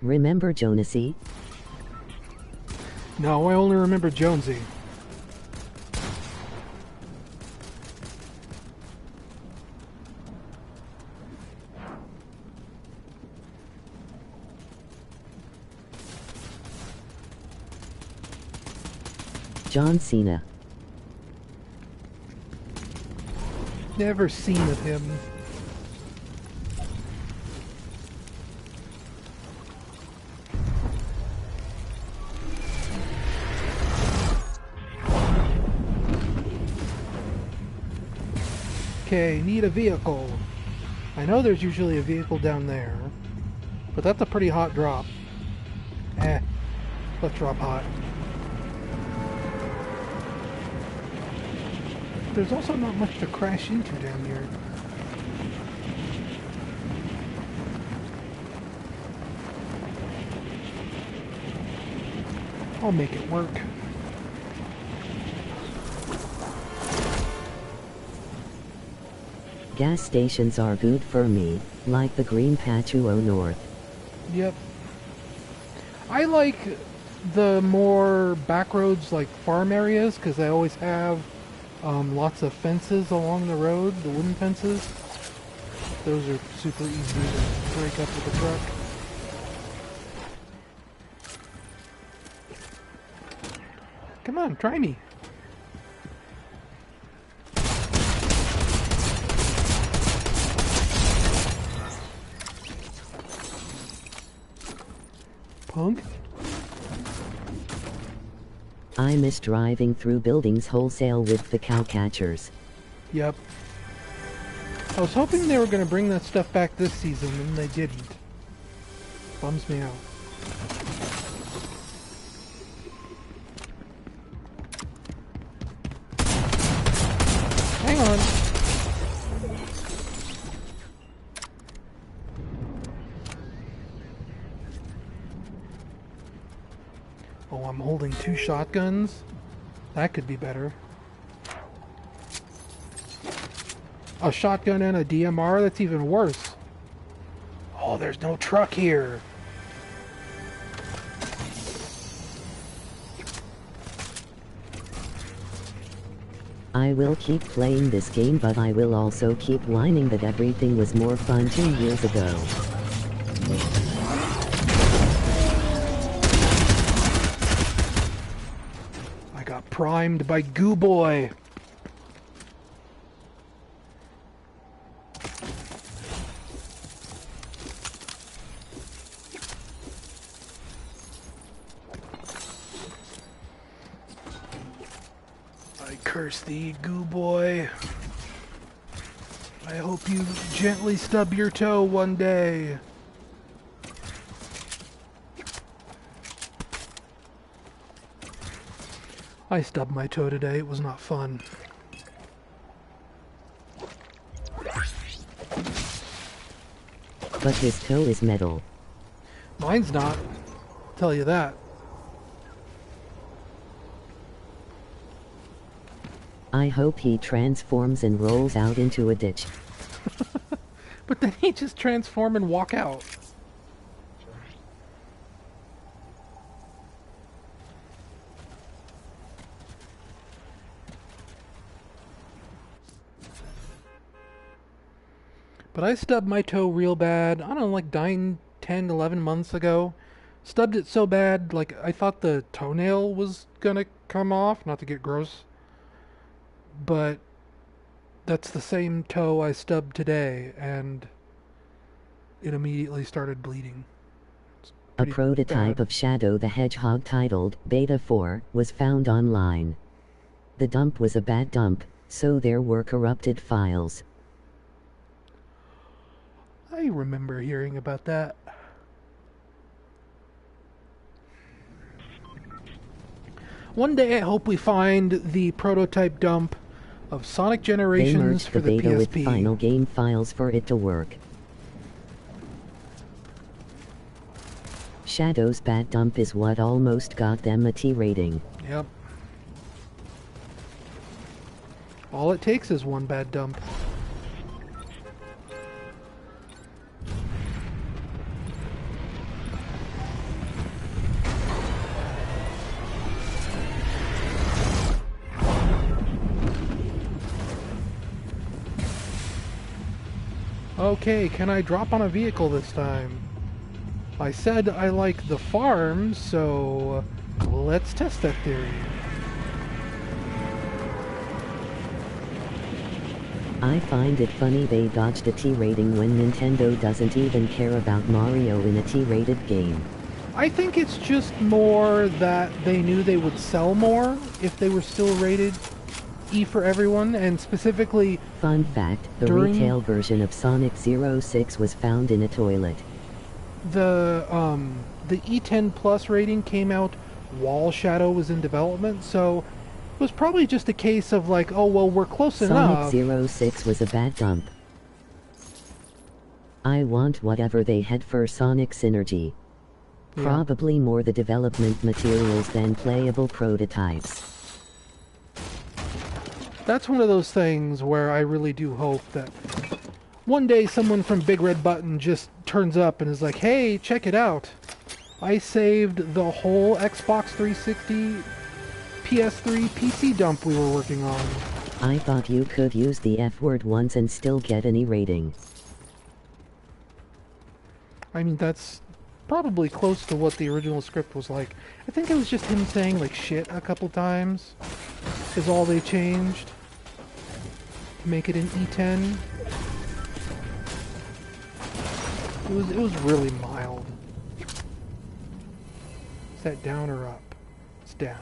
Remember Jonesy? No, I only remember Jonesy. John Cena. Never seen of him. Okay, need a vehicle. I know there's usually a vehicle down there, but that's a pretty hot drop. Let's drop hot. There's also not much to crash into down here. I'll make it work. Gas stations are good for me, like the Green Patchuo North. Yep. I like the more back roads, like farm areas, because they always have lots of fences along the road, the wooden fences. Those are super easy to break up with a truck. Come on, try me. Punk. I miss driving through buildings wholesale with the cow catchers. Yep. I was hoping they were going to bring that stuff back this season, and they didn't. Bums me out. Hang on. Oh, I'm holding 2 shotguns? That could be better. A shotgun and a DMR? That's even worse. Oh, there's no truck here. I will keep playing this game, but I will also keep whining that everything was more fun 2 years ago. I got primed by Goo Boy. Curse thee, Goo Boy. I hope you gently stub your toe one day. I stubbed my toe today. It was not fun. But his toe is metal. Mine's not. I'll tell you that. I hope he transforms and rolls out into a ditch. But then he just transform and walk out. But I stubbed my toe real bad. I don't know, like 9, 10, 11 months ago. Stubbed it so bad, like I thought the toenail was gonna come off. Not to get gross. But that's the same toe I stubbed today, and it immediately started bleeding. A prototype bad. of Shadow the Hedgehog titled Beta 4 was found online. The dump was a bad dump, so there were corrupted files. I remember hearing about that. One day I hope we find the prototype dump of Sonic They Generations merged for the the beta with PSP. final game files for it to work. Shadow's bad dump is what almost got them a T rating. Yep. All it takes is one bad dump. Okay, can I drop on a vehicle this time? I said I like the farm, so let's test that theory. I find it funny they dodged a T rating when Nintendo doesn't even care about Mario in a T-rated game. I think it's just more that they knew they would sell more if they were still rated E for everyone, and specifically... Fun fact, the retail version of Sonic 06 was found in a toilet. The E10 Plus rating came out while Shadow was in development, so it was probably just a case of like, oh, well, we're close enough. Sonic 06 was a bad dump. I want whatever they had for Sonic Synergy. Yeah. Probably more the development materials than playable prototypes. That's one of those things where I really do hope that one day someone from Big Red Button just turns up and is like, hey, check it out. I saved the whole Xbox 360, PS3, PC dump we were working on. I thought you could use the F word once and still get any rating. I mean, that's probably close to what the original script was like. I think it was just him saying, like, shit a couple times is all they changed to make it an E10. It was really mild. Is that down or up? It's down.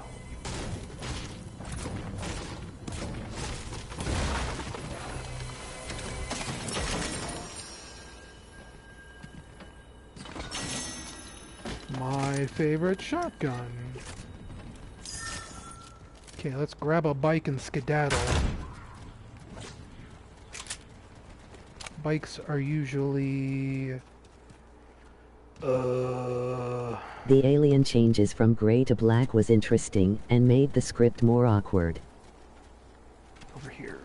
favorite shotgun. Okay, let's grab a bike and skedaddle. Bikes are usually... The alien changes from gray to black was interesting, and made the script more awkward. Over here.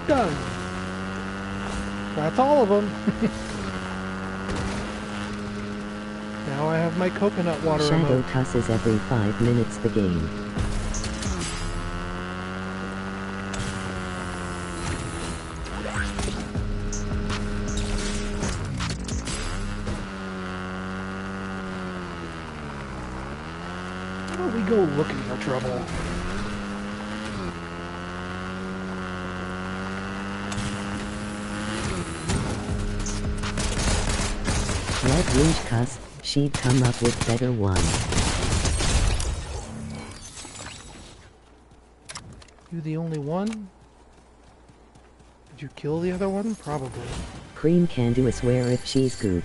Done. That's all of them. Now I have my coconut water Shadow remote. cusses every 5 minutes the game. Why don't we go looking for trouble? Let Rouge cuss, she'd come up with better ones. You the only one? Did you kill the other one? Probably. Cream can do a swear if she's good.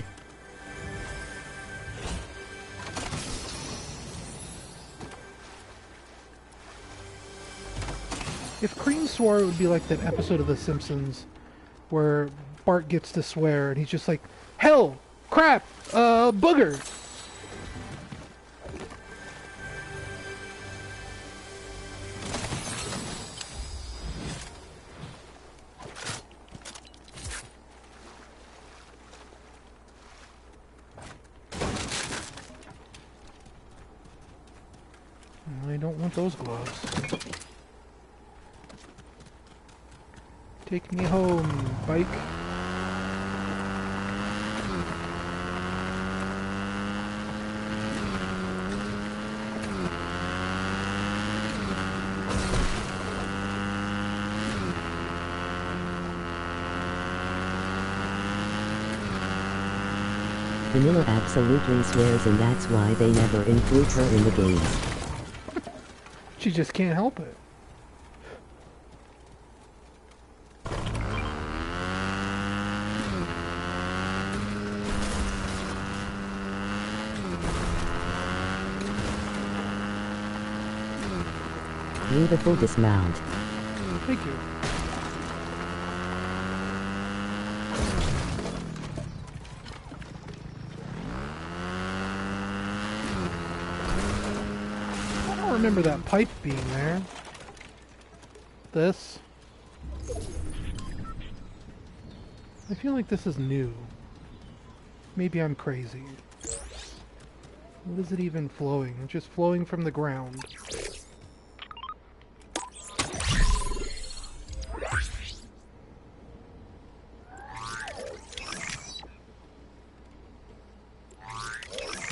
If Cream swore, it would be like that episode of The Simpsons where Bart gets to swear and he's just like, hell! Crap! Booger! I don't want those gloves. Take me home, bike. Vanilla absolutely swears, and that's why they never include her in the games. She just can't help it. Beautiful dismount. Thank you. I don't remember that pipe being there. This. I feel like this is new. Maybe I'm crazy. What is it even flowing? It's just flowing from the ground.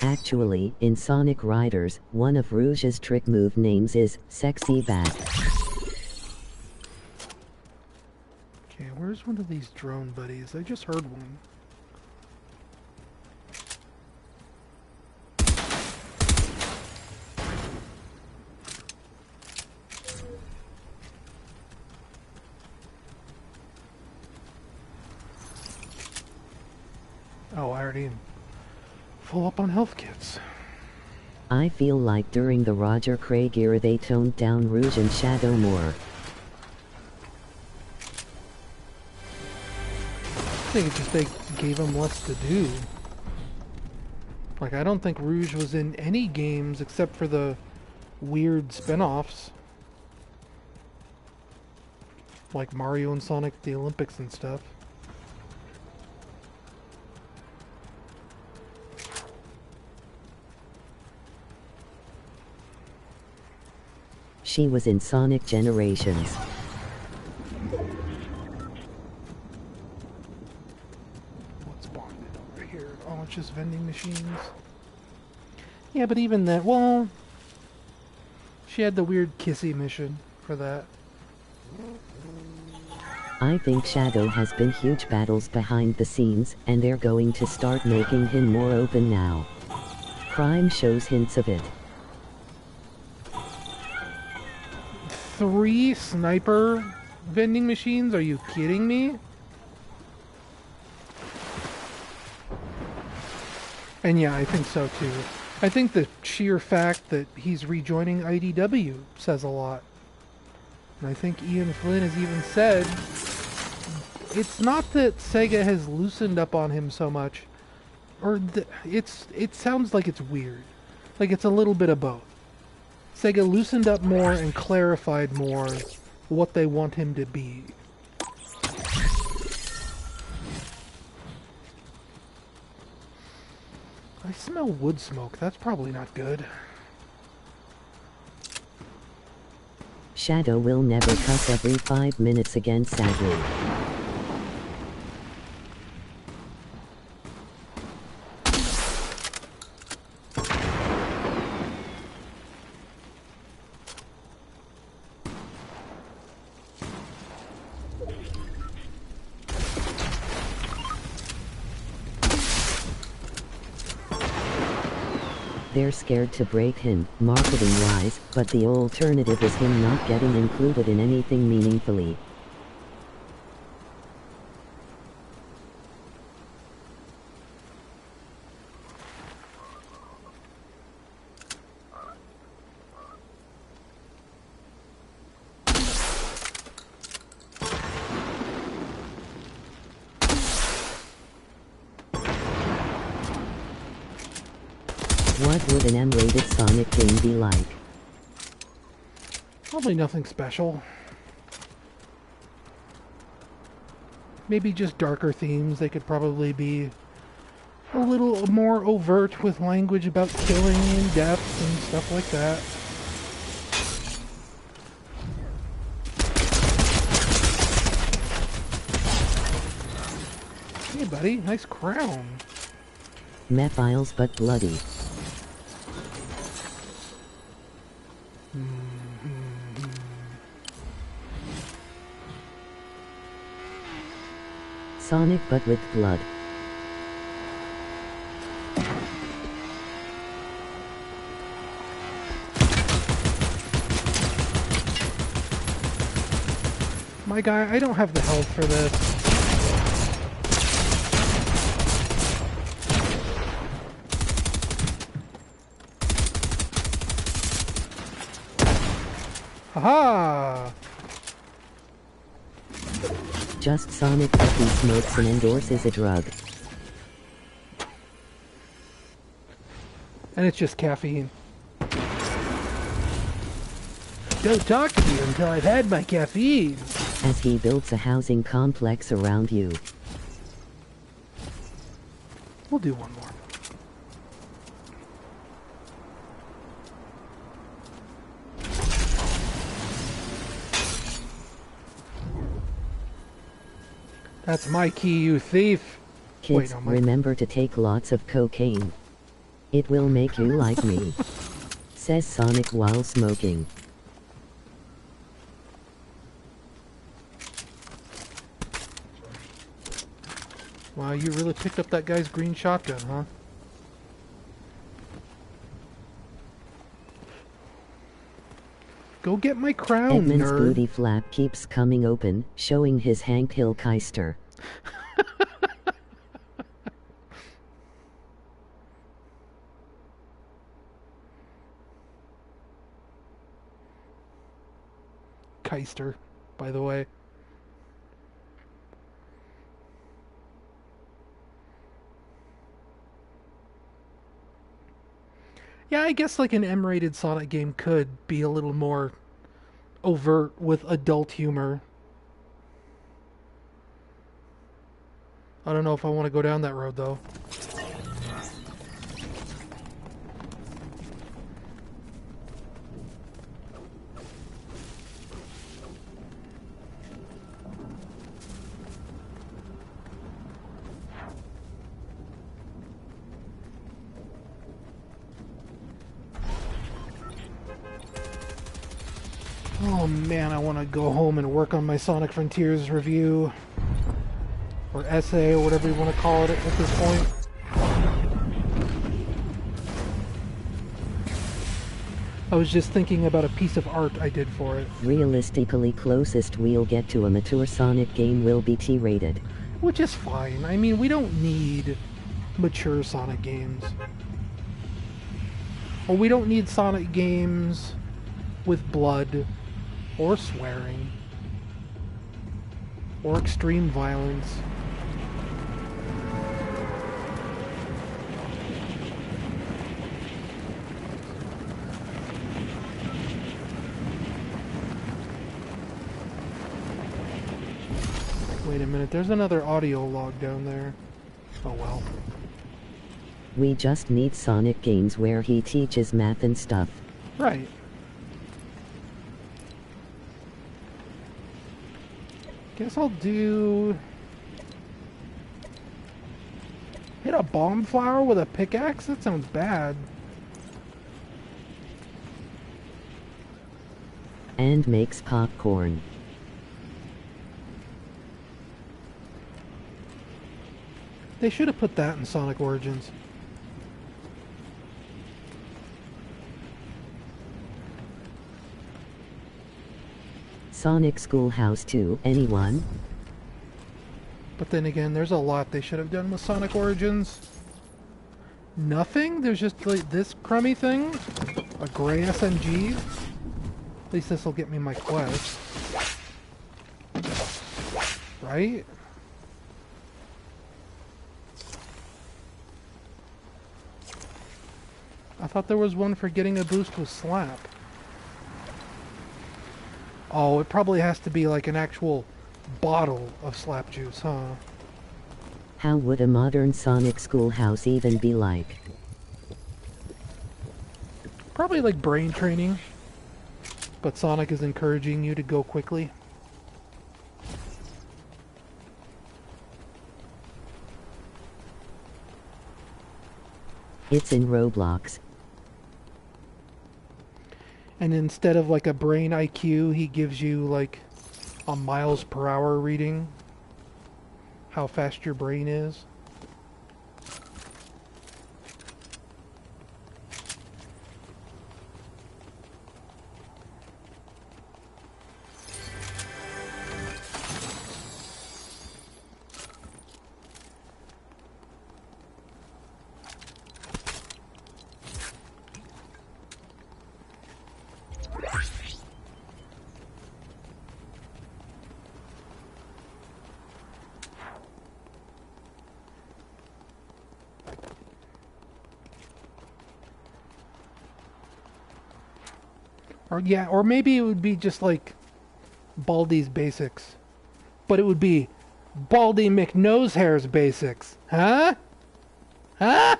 Actually, in Sonic Riders, one of Rouge's trick move names is Sexy Bat. Okay, where's one of these drone buddies? I just heard one. Oh, I already am full up on health kits. I feel like during the Roger Craig era they toned down Rouge and Shadow more. I think it's just they gave him less to do. Like, I don't think Rouge was in any games except for the weird spin-offs. Like Mario and Sonic, the Olympics and stuff. She was in Sonic Generations. What's bonded over here? Oh, it's just vending machines. Yeah, but even that, well... She had the weird kissy mission for that. I think Shadow has been huge battles behind the scenes, and they're going to start making him more open now. Crime shows hints of it. 3 sniper vending machines? Are you kidding me? And yeah, I think so too. I think the sheer fact that he's rejoining IDW says a lot. And I think Ian Flynn has even said it's not that Sega has loosened up on him so much, or it sounds like it's weird. Like it's a little bit of both. Sega loosened up more and clarified more what they want him to be. I smell wood smoke. That's probably not good. Shadow will never cuss every 5 minutes again, sadly. They're scared to break him, marketing-wise, but the alternative is him not getting included in anything meaningfully. What would an M-rated Sonic game be like? Probably nothing special. Maybe just darker themes. They could probably be a little more overt with language about killing and deaths and stuff like that. Hey buddy, nice crown. Mephiles but bloody. Sonic but with blood. My guy, I don't have the health for this. Haha! Just Sonic that he smokes and endorses a drug. And it's just caffeine. Don't talk to me until I've had my caffeine. As he builds a housing complex around you. We'll do one more. That's my key, you thief. Kids, remember to take lots of cocaine. It will make you like me. Says Sonic while smoking. Wow, you really picked up that guy's green shotgun, huh? Go get my crown, Edmund's nerd. booty flap keeps coming open, showing his Hank Hill keister. Keister, by the way. Yeah, I guess like an M-rated Sonic game could be a little more overt with adult humor. I don't know if I want to go down that road though. Oh man, I want to go home and work on my Sonic Frontiers review. Or essay, or whatever you want to call it at this point. I was just thinking about a piece of art I did for it. Realistically, closest we'll get to a mature Sonic game will be T-rated. Which is fine. I mean, we don't need mature Sonic games. Or we don't need Sonic games with blood, or swearing, or extreme violence. Wait a minute, there's another audio log down there. Oh well. We just need Sonic games where he teaches math and stuff. Right. Guess I'll do... Hit a bomb flower with a pickaxe? That sounds bad. And makes popcorn. They should have put that in Sonic Origins. Sonic Schoolhouse 2, anyone? But then again, there's a lot they should have done with Sonic Origins. Nothing? There's just like this crummy thing? A gray SMG? At least this will get me my quest. Right? I thought there was one for getting a boost with Slap. Oh, it probably has to be like an actual bottle of Slap juice, huh? How would a modern Sonic Schoolhouse even be like? Probably like brain training. But Sonic is encouraging you to go quickly. It's in Roblox. And instead of like a brain IQ, he gives you like a miles per hour reading. How fast your brain is. Or yeah, or maybe it would be just like Baldi's Basics. But it would be Baldy McNosehair's Basics. Huh? Huh?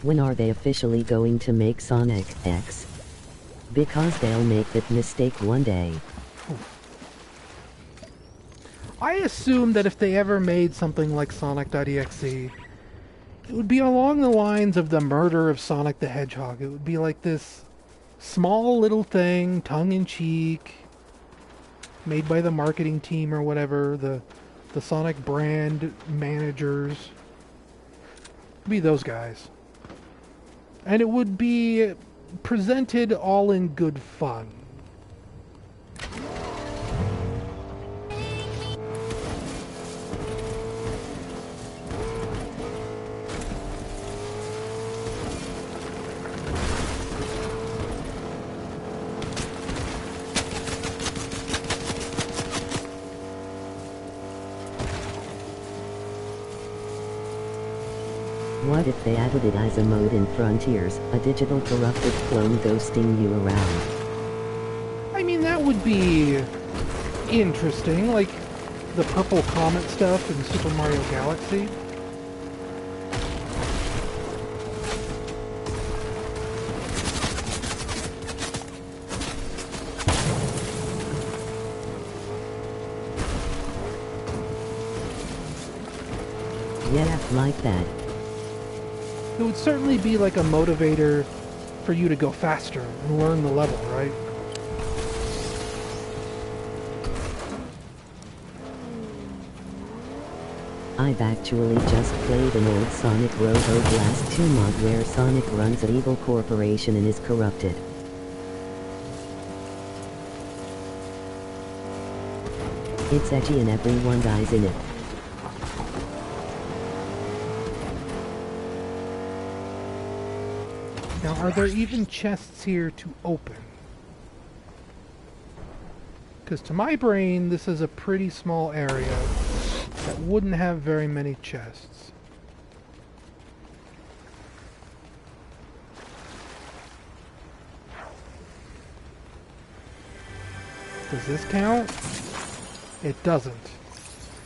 When are they officially going to make Sonic X? Because they'll make that mistake one day. I assume that if they ever made something like Sonic.exe, it would be along the lines of the murder of Sonic the Hedgehog. It would be like this small little thing, tongue-in-cheek, made by the marketing team or whatever, the Sonic brand managers. It'd be those guys. And it would be presented all in good fun. What if they added it as a mode in Frontiers, a digital corrupted clone ghosting you around? I mean, that would be interesting, like the purple comet stuff in Super Mario Galaxy. Yeah, like that. It would certainly be like a motivator for you to go faster and learn the level, right? I've actually just played an old Sonic Robo Blast 2 mod where Sonic runs an evil corporation and is corrupted. It's edgy and everyone dies in it. Now, are there even chests here to open? Because to my brain, this is a pretty small area that wouldn't have very many chests. Does this count? It doesn't.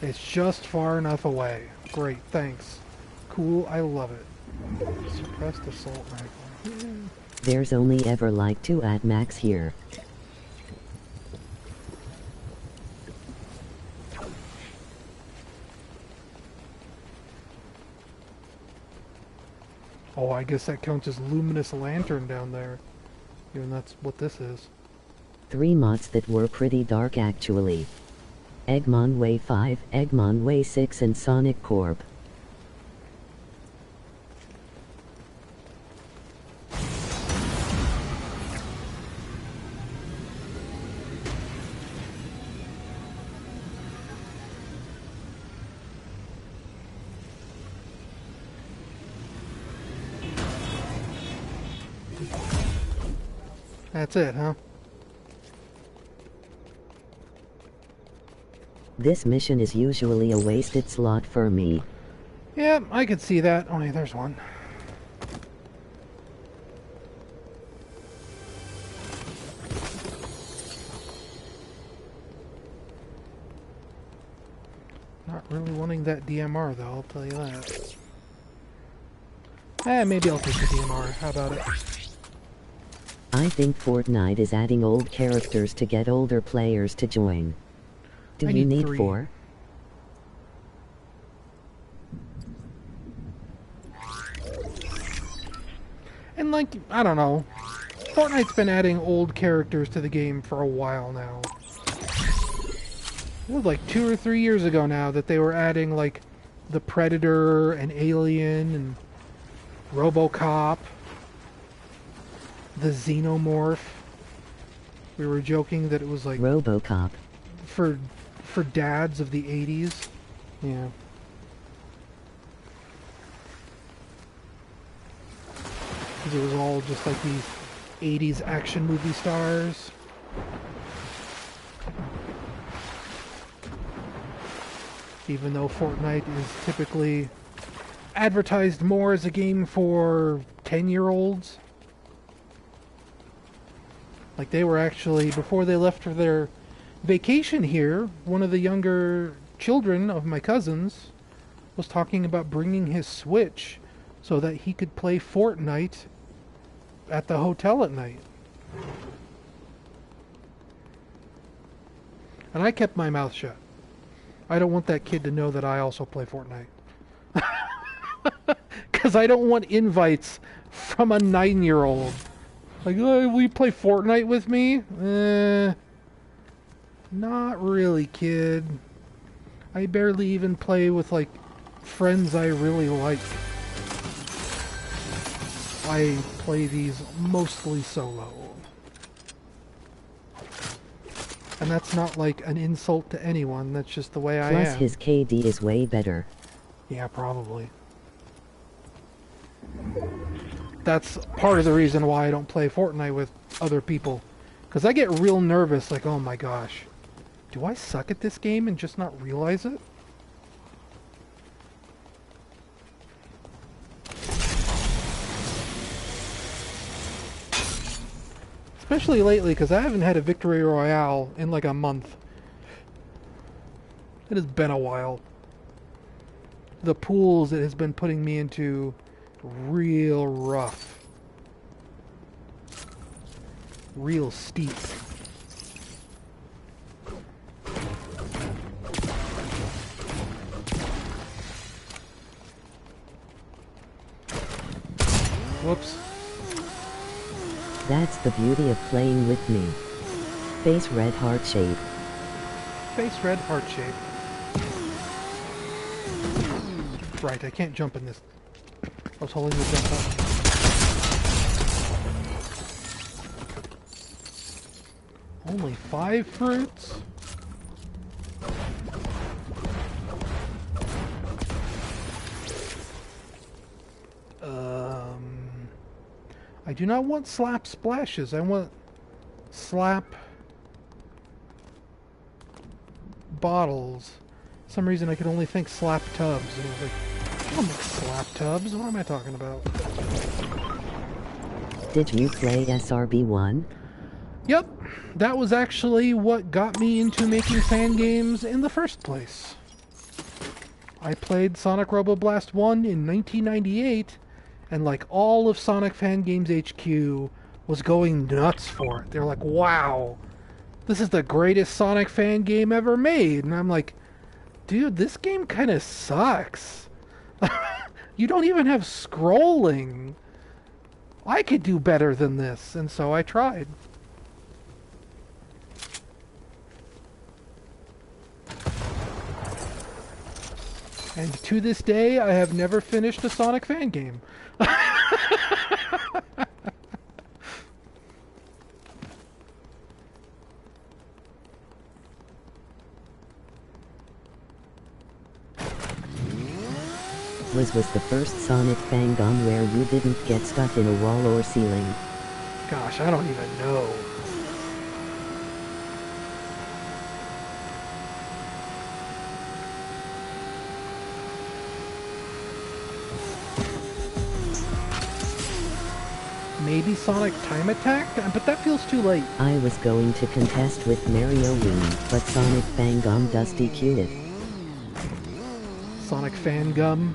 It's just far enough away. Great, thanks. Cool, I love it. Suppressed assault rifle. There's only ever like 2 at max here. Oh, I guess that counts as luminous lantern down there. Even that's what this is. 3 mods that were pretty dark actually. Eggman Way 5, Eggman Way 6 and Sonic Corp. That's it, huh? This mission is usually a wasted slot for me. Yeah, I could see that. Oh, yeah, there's one. Not really wanting that DMR, though, I'll tell you that. Maybe I'll take the DMR. How about it? I think Fortnite is adding old characters to get older players to join. Do I you need need 3. 4? And like, I don't know. Fortnite's been adding old characters to the game for a while now. It was like 2 or 3 years ago now that they were adding like the Predator and Alien and RoboCop, the Xenomorph. We were joking that it was like RoboCop. for dads of the 80s. Yeah. Because it was all just like these 80s action movie stars. Even though Fortnite is typically advertised more as a game for 10-year-olds. Like they were actually, before they left for their vacation here, one of the younger children of my cousins was talking about bringing his Switch so that he could play Fortnite at the hotel at night. And I kept my mouth shut. I don't want that kid to know that I also play Fortnite. Because I don't want invites from a 9-year-old. Like, oh, will you play Fortnite with me? Not really, kid. I barely even play with, like, friends I really like. I play these mostly solo. And that's not, like, an insult to anyone. That's just the way I am. Plus his KD is way better. Yeah, probably. That's part of the reason why I don't play Fortnite with other people. Because I get real nervous, like, oh my gosh. Do I suck at this game and just not realize it? Especially lately, because I haven't had a victory royale in like a month. It has been a while. The pools it has been putting me into real rough. Real steep. Whoops. That's the beauty of playing with me. Face red heart shape. Face red heart shape. Right, I can't jump in this. I was holding the jump up. Only 5 fruits? I do not want slap splashes. I want slap bottles. For some reason I could only think slap tubs. And I was like, I don't make slap tubs. What am I talking about? Did you play SRB1? Yep. That was actually what got me into making fan games in the first place. I played Sonic Robo Blast 1 in 1998, and like all of Sonic Fan Games HQ was going nuts for it. They're like, wow, this is the greatest Sonic fan game ever made. And I'm like, dude, this game kind of sucks. You don't even have scrolling. I could do better than this. And so I tried. And to this day, I have never finished a Sonic fan game. Was the first Sonic Fangom where you didn't get stuck in a wall or ceiling? Gosh, I don't even know. Maybe Sonic Time Attack? But that feels too late. I was going to contest with Mario Wii, but Sonic Fangom does DQ it. Sonic Fangum.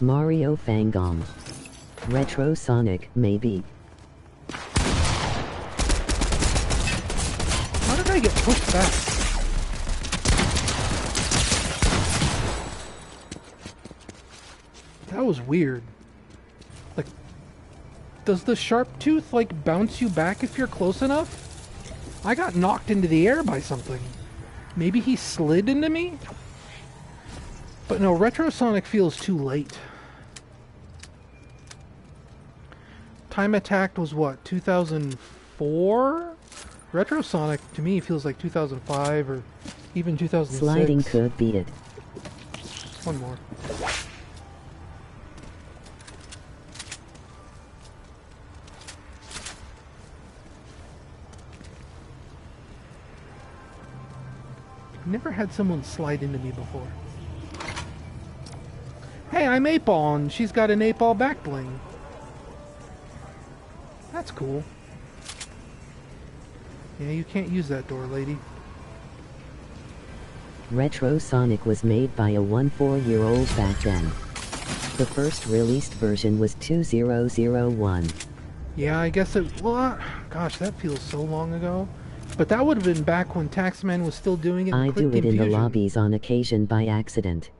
Mario Fangom. Retro Sonic, maybe. How did I get pushed back? That was weird. Like, does the sharp tooth, like, bounce you back if you're close enough? I got knocked into the air by something. Maybe he slid into me? But no, Retro Sonic feels too late. Time Attack was what, 2004? Retro Sonic to me feels like 2005 or even 2006. Sliding could be it. One more. I've never had someone slide into me before. Hey, I'm 8-Ball and she's got an 8-Ball back bling. That's cool. Yeah, you can't use that door, lady. Retro Sonic was made by a 14-year-old back then. The first released version was 2001. Yeah, I guess it... Well, gosh, that feels so long ago. But that would have been back when Taxman was still doing it in I Quick do it in the Infusion. lobbies on occasion by accident.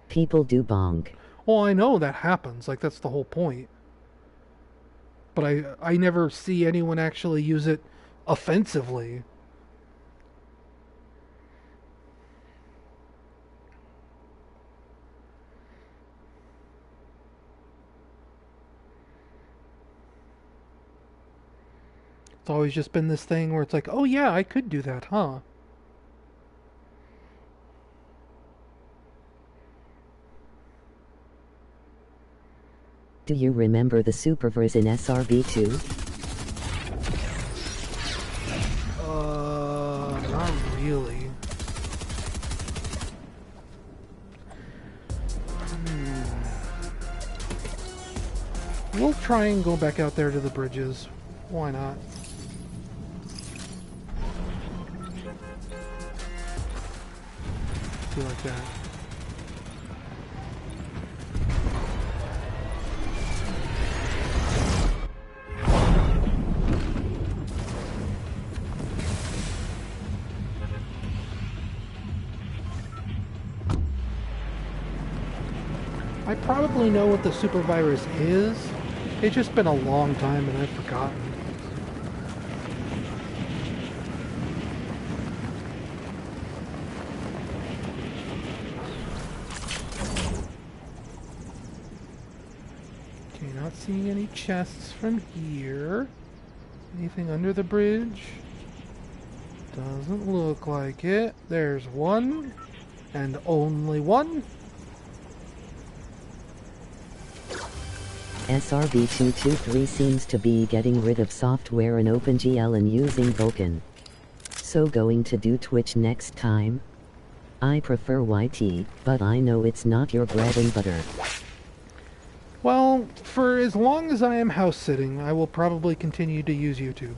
People do bonk. Well, I know that happens. Like, that's the whole point. But I never see anyone actually use it offensively. It's always just been this thing where it's like, oh yeah, I could do that, huh? Do you remember the Superverse in SRB2? really. We'll try and go back out there to the bridges. Why not? Do like that. I probably know what the super virus is. It's just been a long time and I've forgotten. Okay, not seeing any chests from here. Anything under the bridge? Doesn't look like it. There's one, and only one. SRB223 seems to be getting rid of software in OpenGL and using Vulkan. So going to do Twitch next time? I prefer YT, but I know it's not your bread and butter. Well, for as long as I am house sitting, I will probably continue to use YouTube.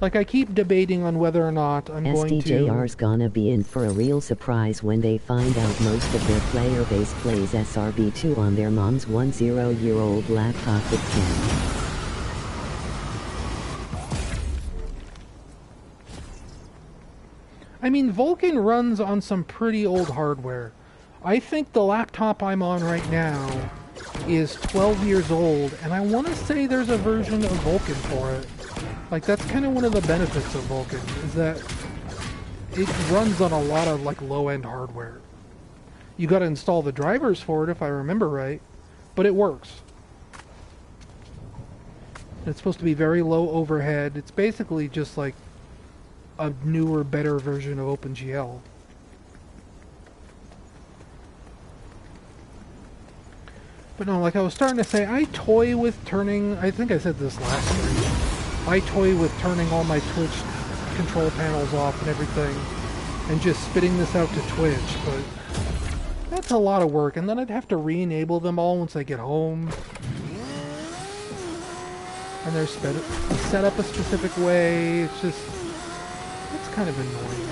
Like, I keep debating on whether or not I'm going to... SDJR's gonna be in for a real surprise when they find out most of their player base plays SRB2 on their mom's 10-year-old laptop with 10. I mean, Vulkan runs on some pretty old hardware. I think the laptop I'm on right now is 12 years old, and I want to say there's a version of Vulkan for it. Like, that's kind of one of the benefits of Vulkan, is that it runs on a lot of, like, low-end hardware. You gotta install the drivers for it, if I remember right, but it works. It's supposed to be very low overhead. It's basically just, like, a newer, better version of OpenGL. But no, like I was starting to say, I toy with turning, I think I said this last stream, I toy with turning all my Twitch control panels off and everything, and just spitting this out to Twitch, but that's a lot of work, and then I'd have to re-enable them all once I get home. And they're set up a specific way, it's just, it's kind of annoying.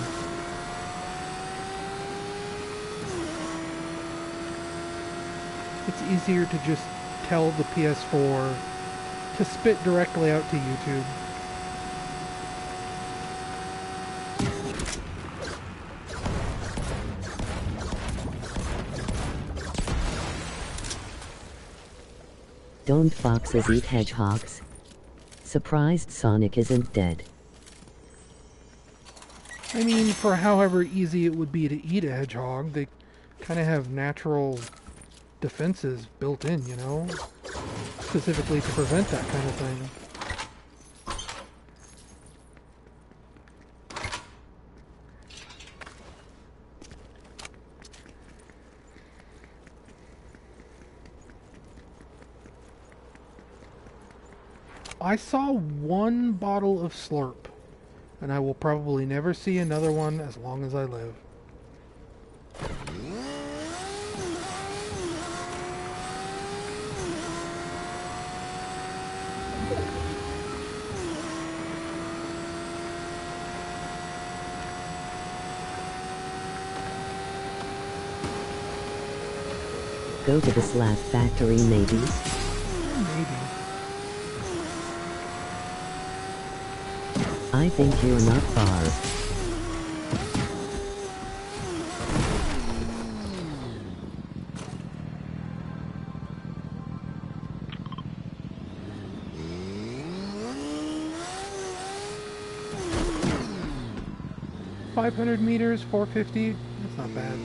It's easier to just tell the PS4 to spit directly out to YouTube. Don't foxes eat hedgehogs? Surprised Sonic isn't dead. I mean, for however easy it would be to eat a hedgehog, they kind of have natural defenses built in, you know? Specifically to prevent that kind of thing. I saw one bottle of Slurp, and I will probably never see another one as long as I live. 'Go to the slab factory maybe? Maybe. I think you're not far. $500 meters, 450. That's not bad.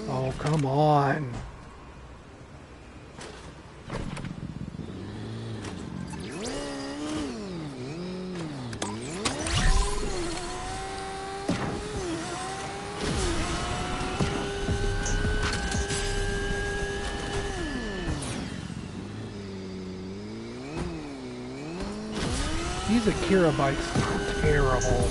Oh, come on. These Akira bikes are terrible.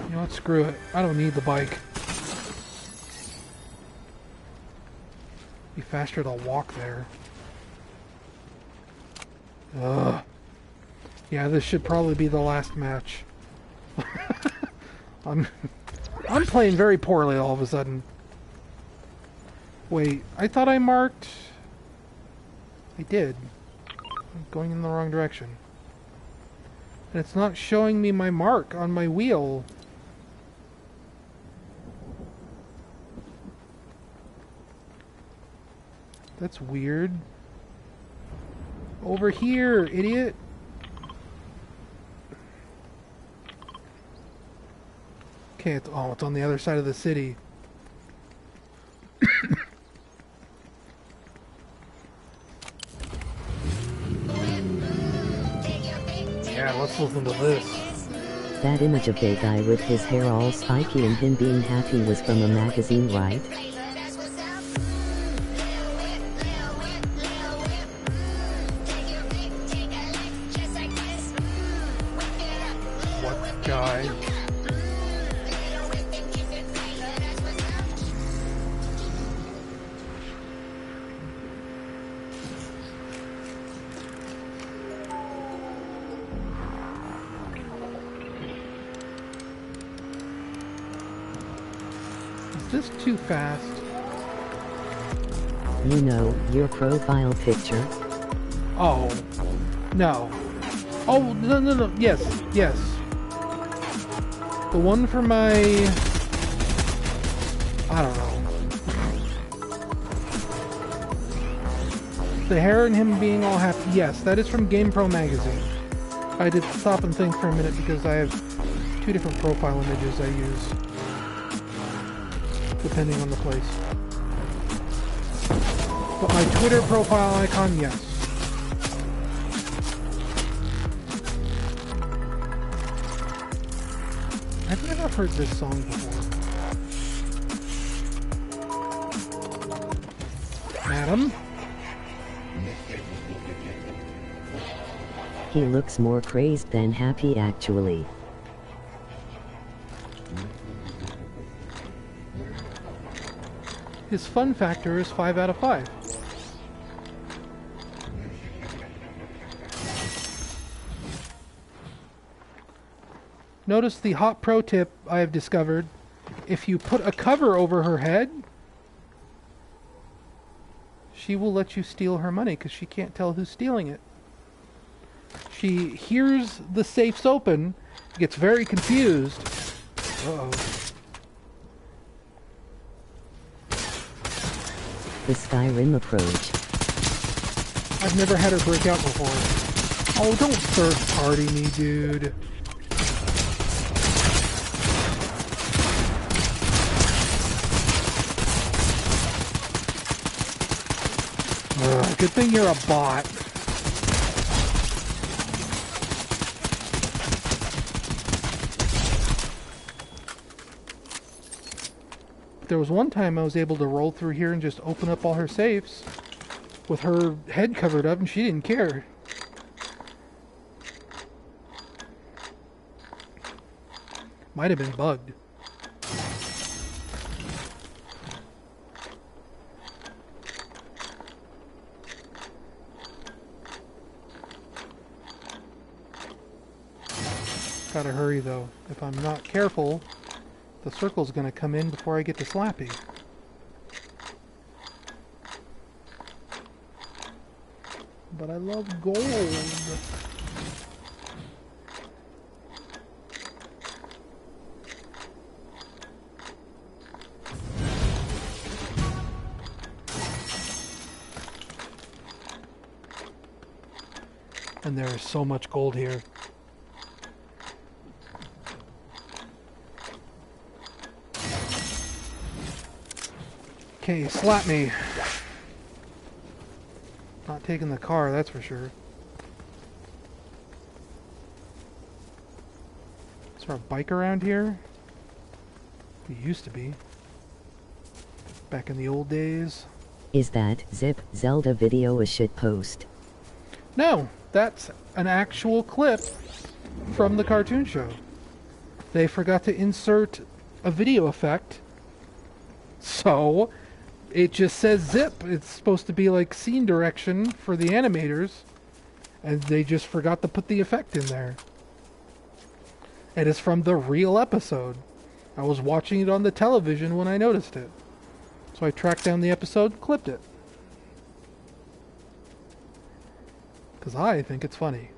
You know what? Screw it. I don't need the bike. Be faster to walk there. Ugh. Yeah, this should probably be the last match. I'm playing very poorly all of a sudden. Wait, I thought I marked... I did. I'm going in the wrong direction. And it's not showing me my mark on my wheel. That's weird. Over here, idiot. Okay, it's on the other side of the city. Yeah, let's listen to this. That image of a guy with his hair all spiky and him being happy was from a magazine, right? What guy? Is this too fast? You know, your profile picture. Oh. No. Oh, no. Yes. The one for my... I don't know. The hair and him being all happy. Yes, that is from GamePro magazine. I did stop and think for a minute because I have 2 different profile images I use. Depending on the place. But my Twitter profile icon, yes. I think I've heard this song before. Madam? He looks more crazed than happy actually. His fun factor is 5 out of 5. Notice the hot pro tip I have discovered. If you put a cover over her head, she will let you steal her money because she can't tell who's stealing it. She hears the safes open, gets very confused. Uh-oh. The Skyrim approach. I've never had her break out before. Oh, don't third party me, dude. Good thing you're a bot. There was one time I was able to roll through here and just open up all her safes with her head covered up and she didn't care. Might have been bugged. Gotta hurry though. If I'm not careful, the circle's gonna come in before I get to Slappy. But I love gold. And there is so much gold here. Okay, slap me. Not taking the car, that's for sure. Is there a bike around here? It used to be. Back in the old days. Is that Zip Zelda video a shitpost? No, that's an actual clip from the cartoon show. They forgot to insert a video effect, so it just says zip. It's supposed to be like scene direction for the animators, and they just forgot to put the effect in there. It is from the real episode. I was watching it on the television when I noticed it. So I tracked down the episode and clipped it. Because I think it's funny.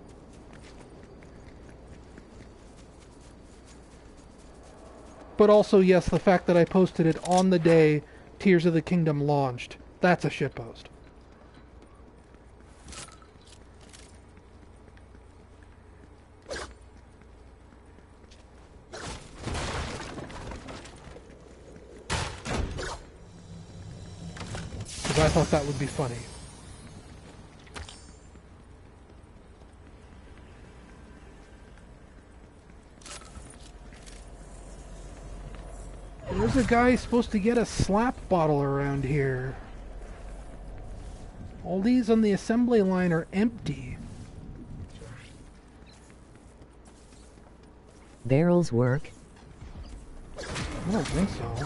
But also, yes, the fact that I posted it on the day Tears of the Kingdom launched. That's a shitpost. Because I thought that would be funny. There's a guy supposed to get a slap bottle around here. All these on the assembly line are empty. Barrels work? I don't think so.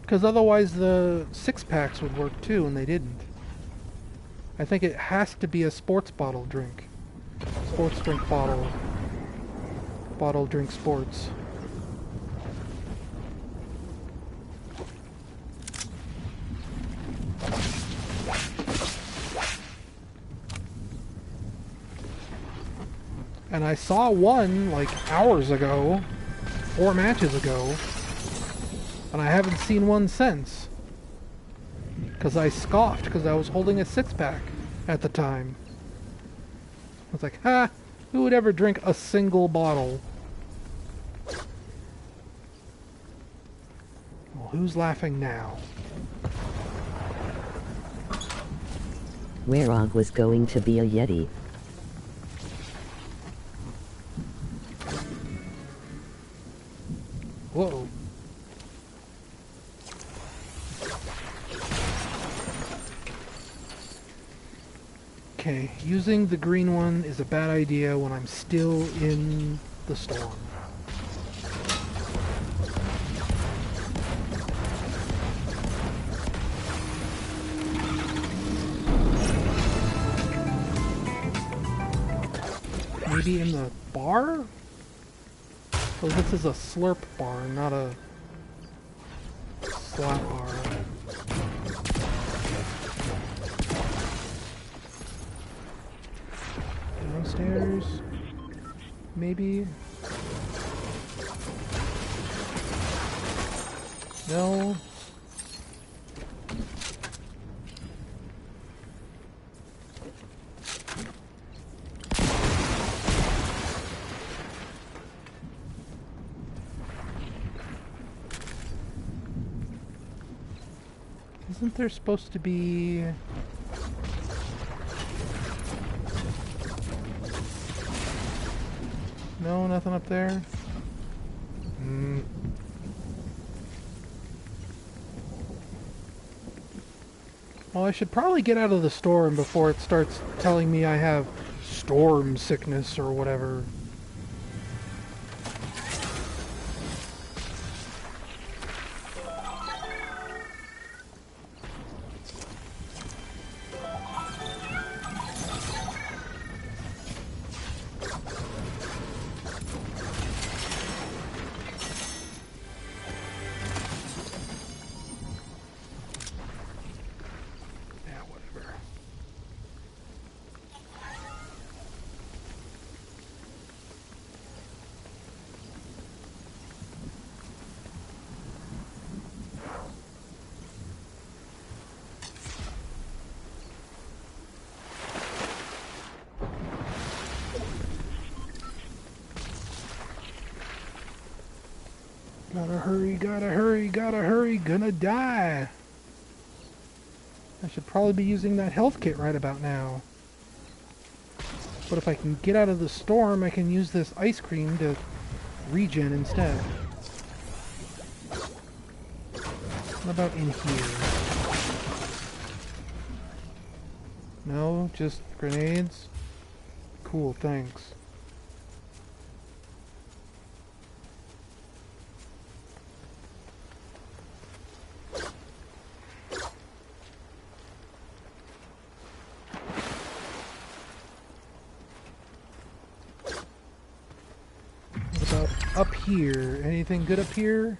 Because otherwise the six-packs would work too, and they didn't. I think it has to be a sports bottle drink. Sports drink bottle. Bottle drink sports. And I saw one, like, hours ago, 4 matches ago, and I haven't seen one since. Because I scoffed, because I was holding a 6-pack at the time. I was like, ha! Who would ever drink a single bottle? Well, who's laughing now? Werog was going to be a Yeti. Whoa. Okay, using the green one is a bad idea when I'm still in the storm. Maybe in the bar? So this is a slurp bar, not a slap bar. Downstairs? Maybe? No? Isn't there supposed to be... No, nothing up there? Well, I should probably get out of the storm before it starts telling me I have storm sickness or whatever. Gotta hurry, gonna die. I should probably be using that health kit right about now. But if I can get out of the storm, I can use this ice cream to regen instead. What about in here? No, just grenades? Cool, thanks. What about up here? Anything good up here?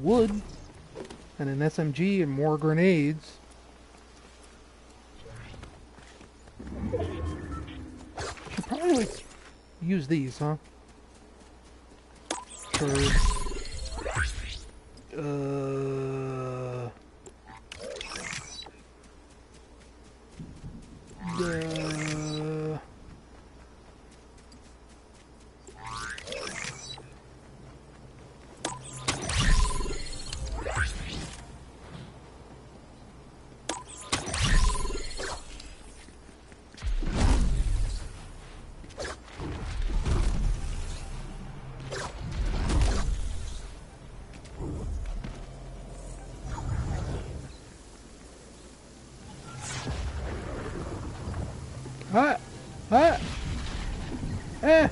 Wood. And an SMG and more grenades. Should probably like use these, huh? Sure. Ah! Ah! Eh!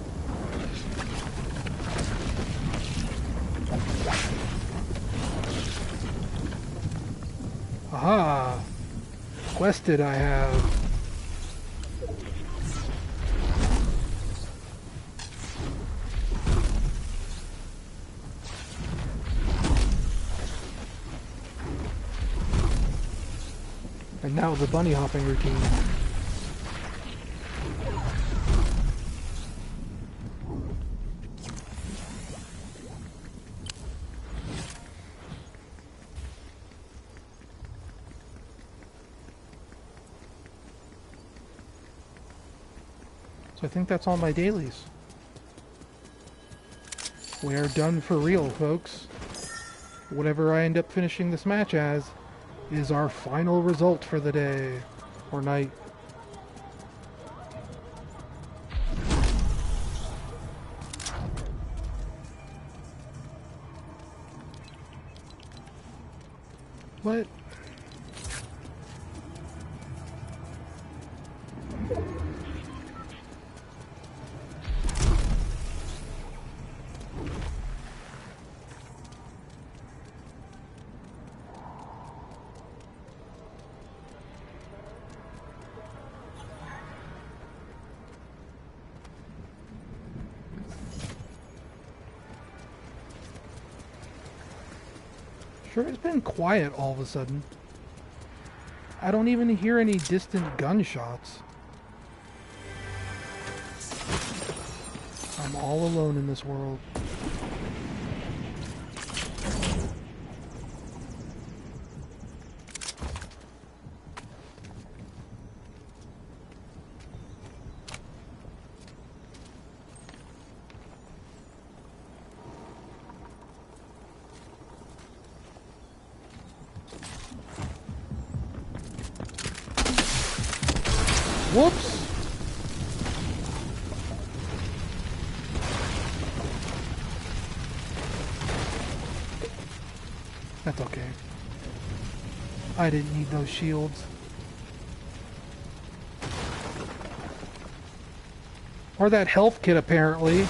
Aha! Quested I have. And now the bunny hopping routine. So I think that's all my dailies. We are done for real, folks. Whatever I end up finishing this match as is our final result for the day. Or night. What? Sure, it's been quiet all of a sudden. I don't even hear any distant gunshots. I'm all alone in this world. Whoops! That's okay. I didn't need those shields. Or that health kit, apparently.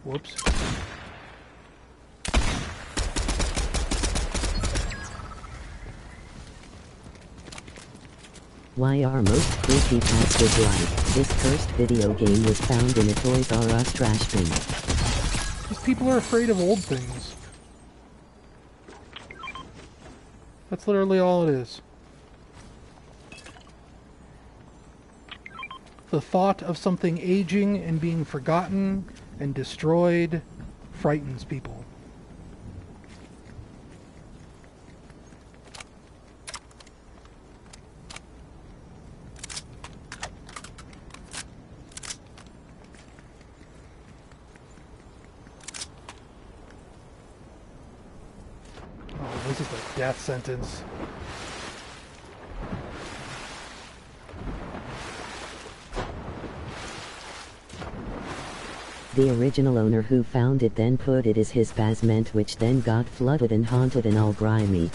Whoops. Why are most creepy pastors like, this cursed video game was found in a Toys R Us trash bin? These people are afraid of old things. That's literally all it is. The thought of something aging and being forgotten and destroyed frightens people. Oh, this is a death sentence. The original owner who found it then put it as his basement, which then got flooded and haunted and all grimy.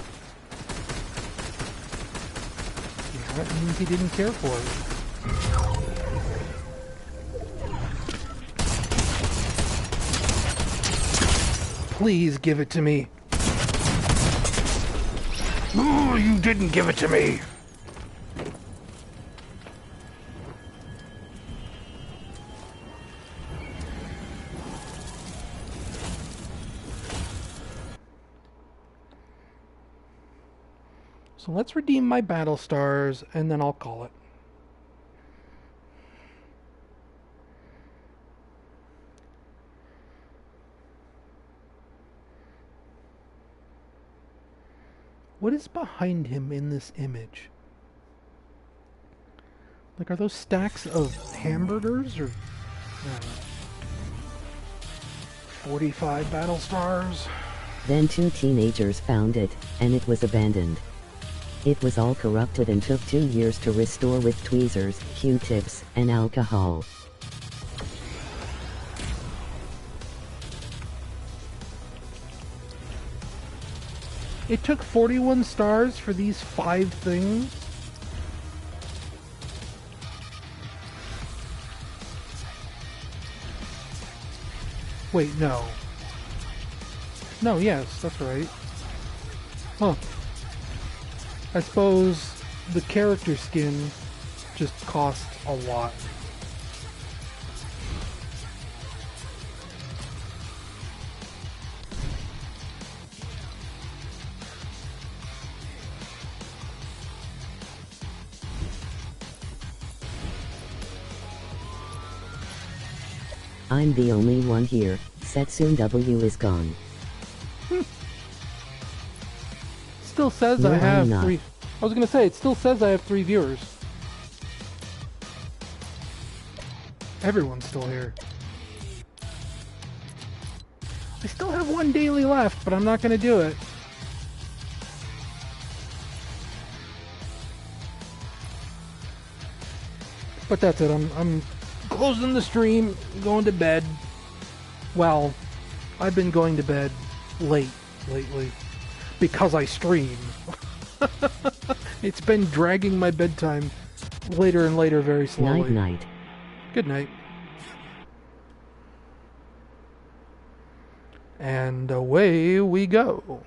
Yeah, that means he didn't care for it. Please give it to me. Oh, you didn't give it to me. So let's redeem my battle stars, and then I'll call it. What is behind him in this image? Like, are those stacks of hamburgers, or... 45 battle stars? Then 2 teenagers found it, and it was abandoned. It was all corrupted and took 2 years to restore with tweezers, Q-tips, and alcohol. It took 41 stars for these 5 things? Wait, no. No, yes, that's right. Huh. I suppose the character skin just cost a lot. I'm the only one here. Setsune W is gone. Still says No, I have I'm not. 3. I was gonna say, it still says I have 3 viewers. Everyone's still here. I still have 1 daily left, but I'm not gonna do it. But that's it. I'm closing the stream, going to bed. Well, I've been going to bed late lately because I stream. It's been dragging my bedtime later and later very slowly. Night night. Good night. And away we go.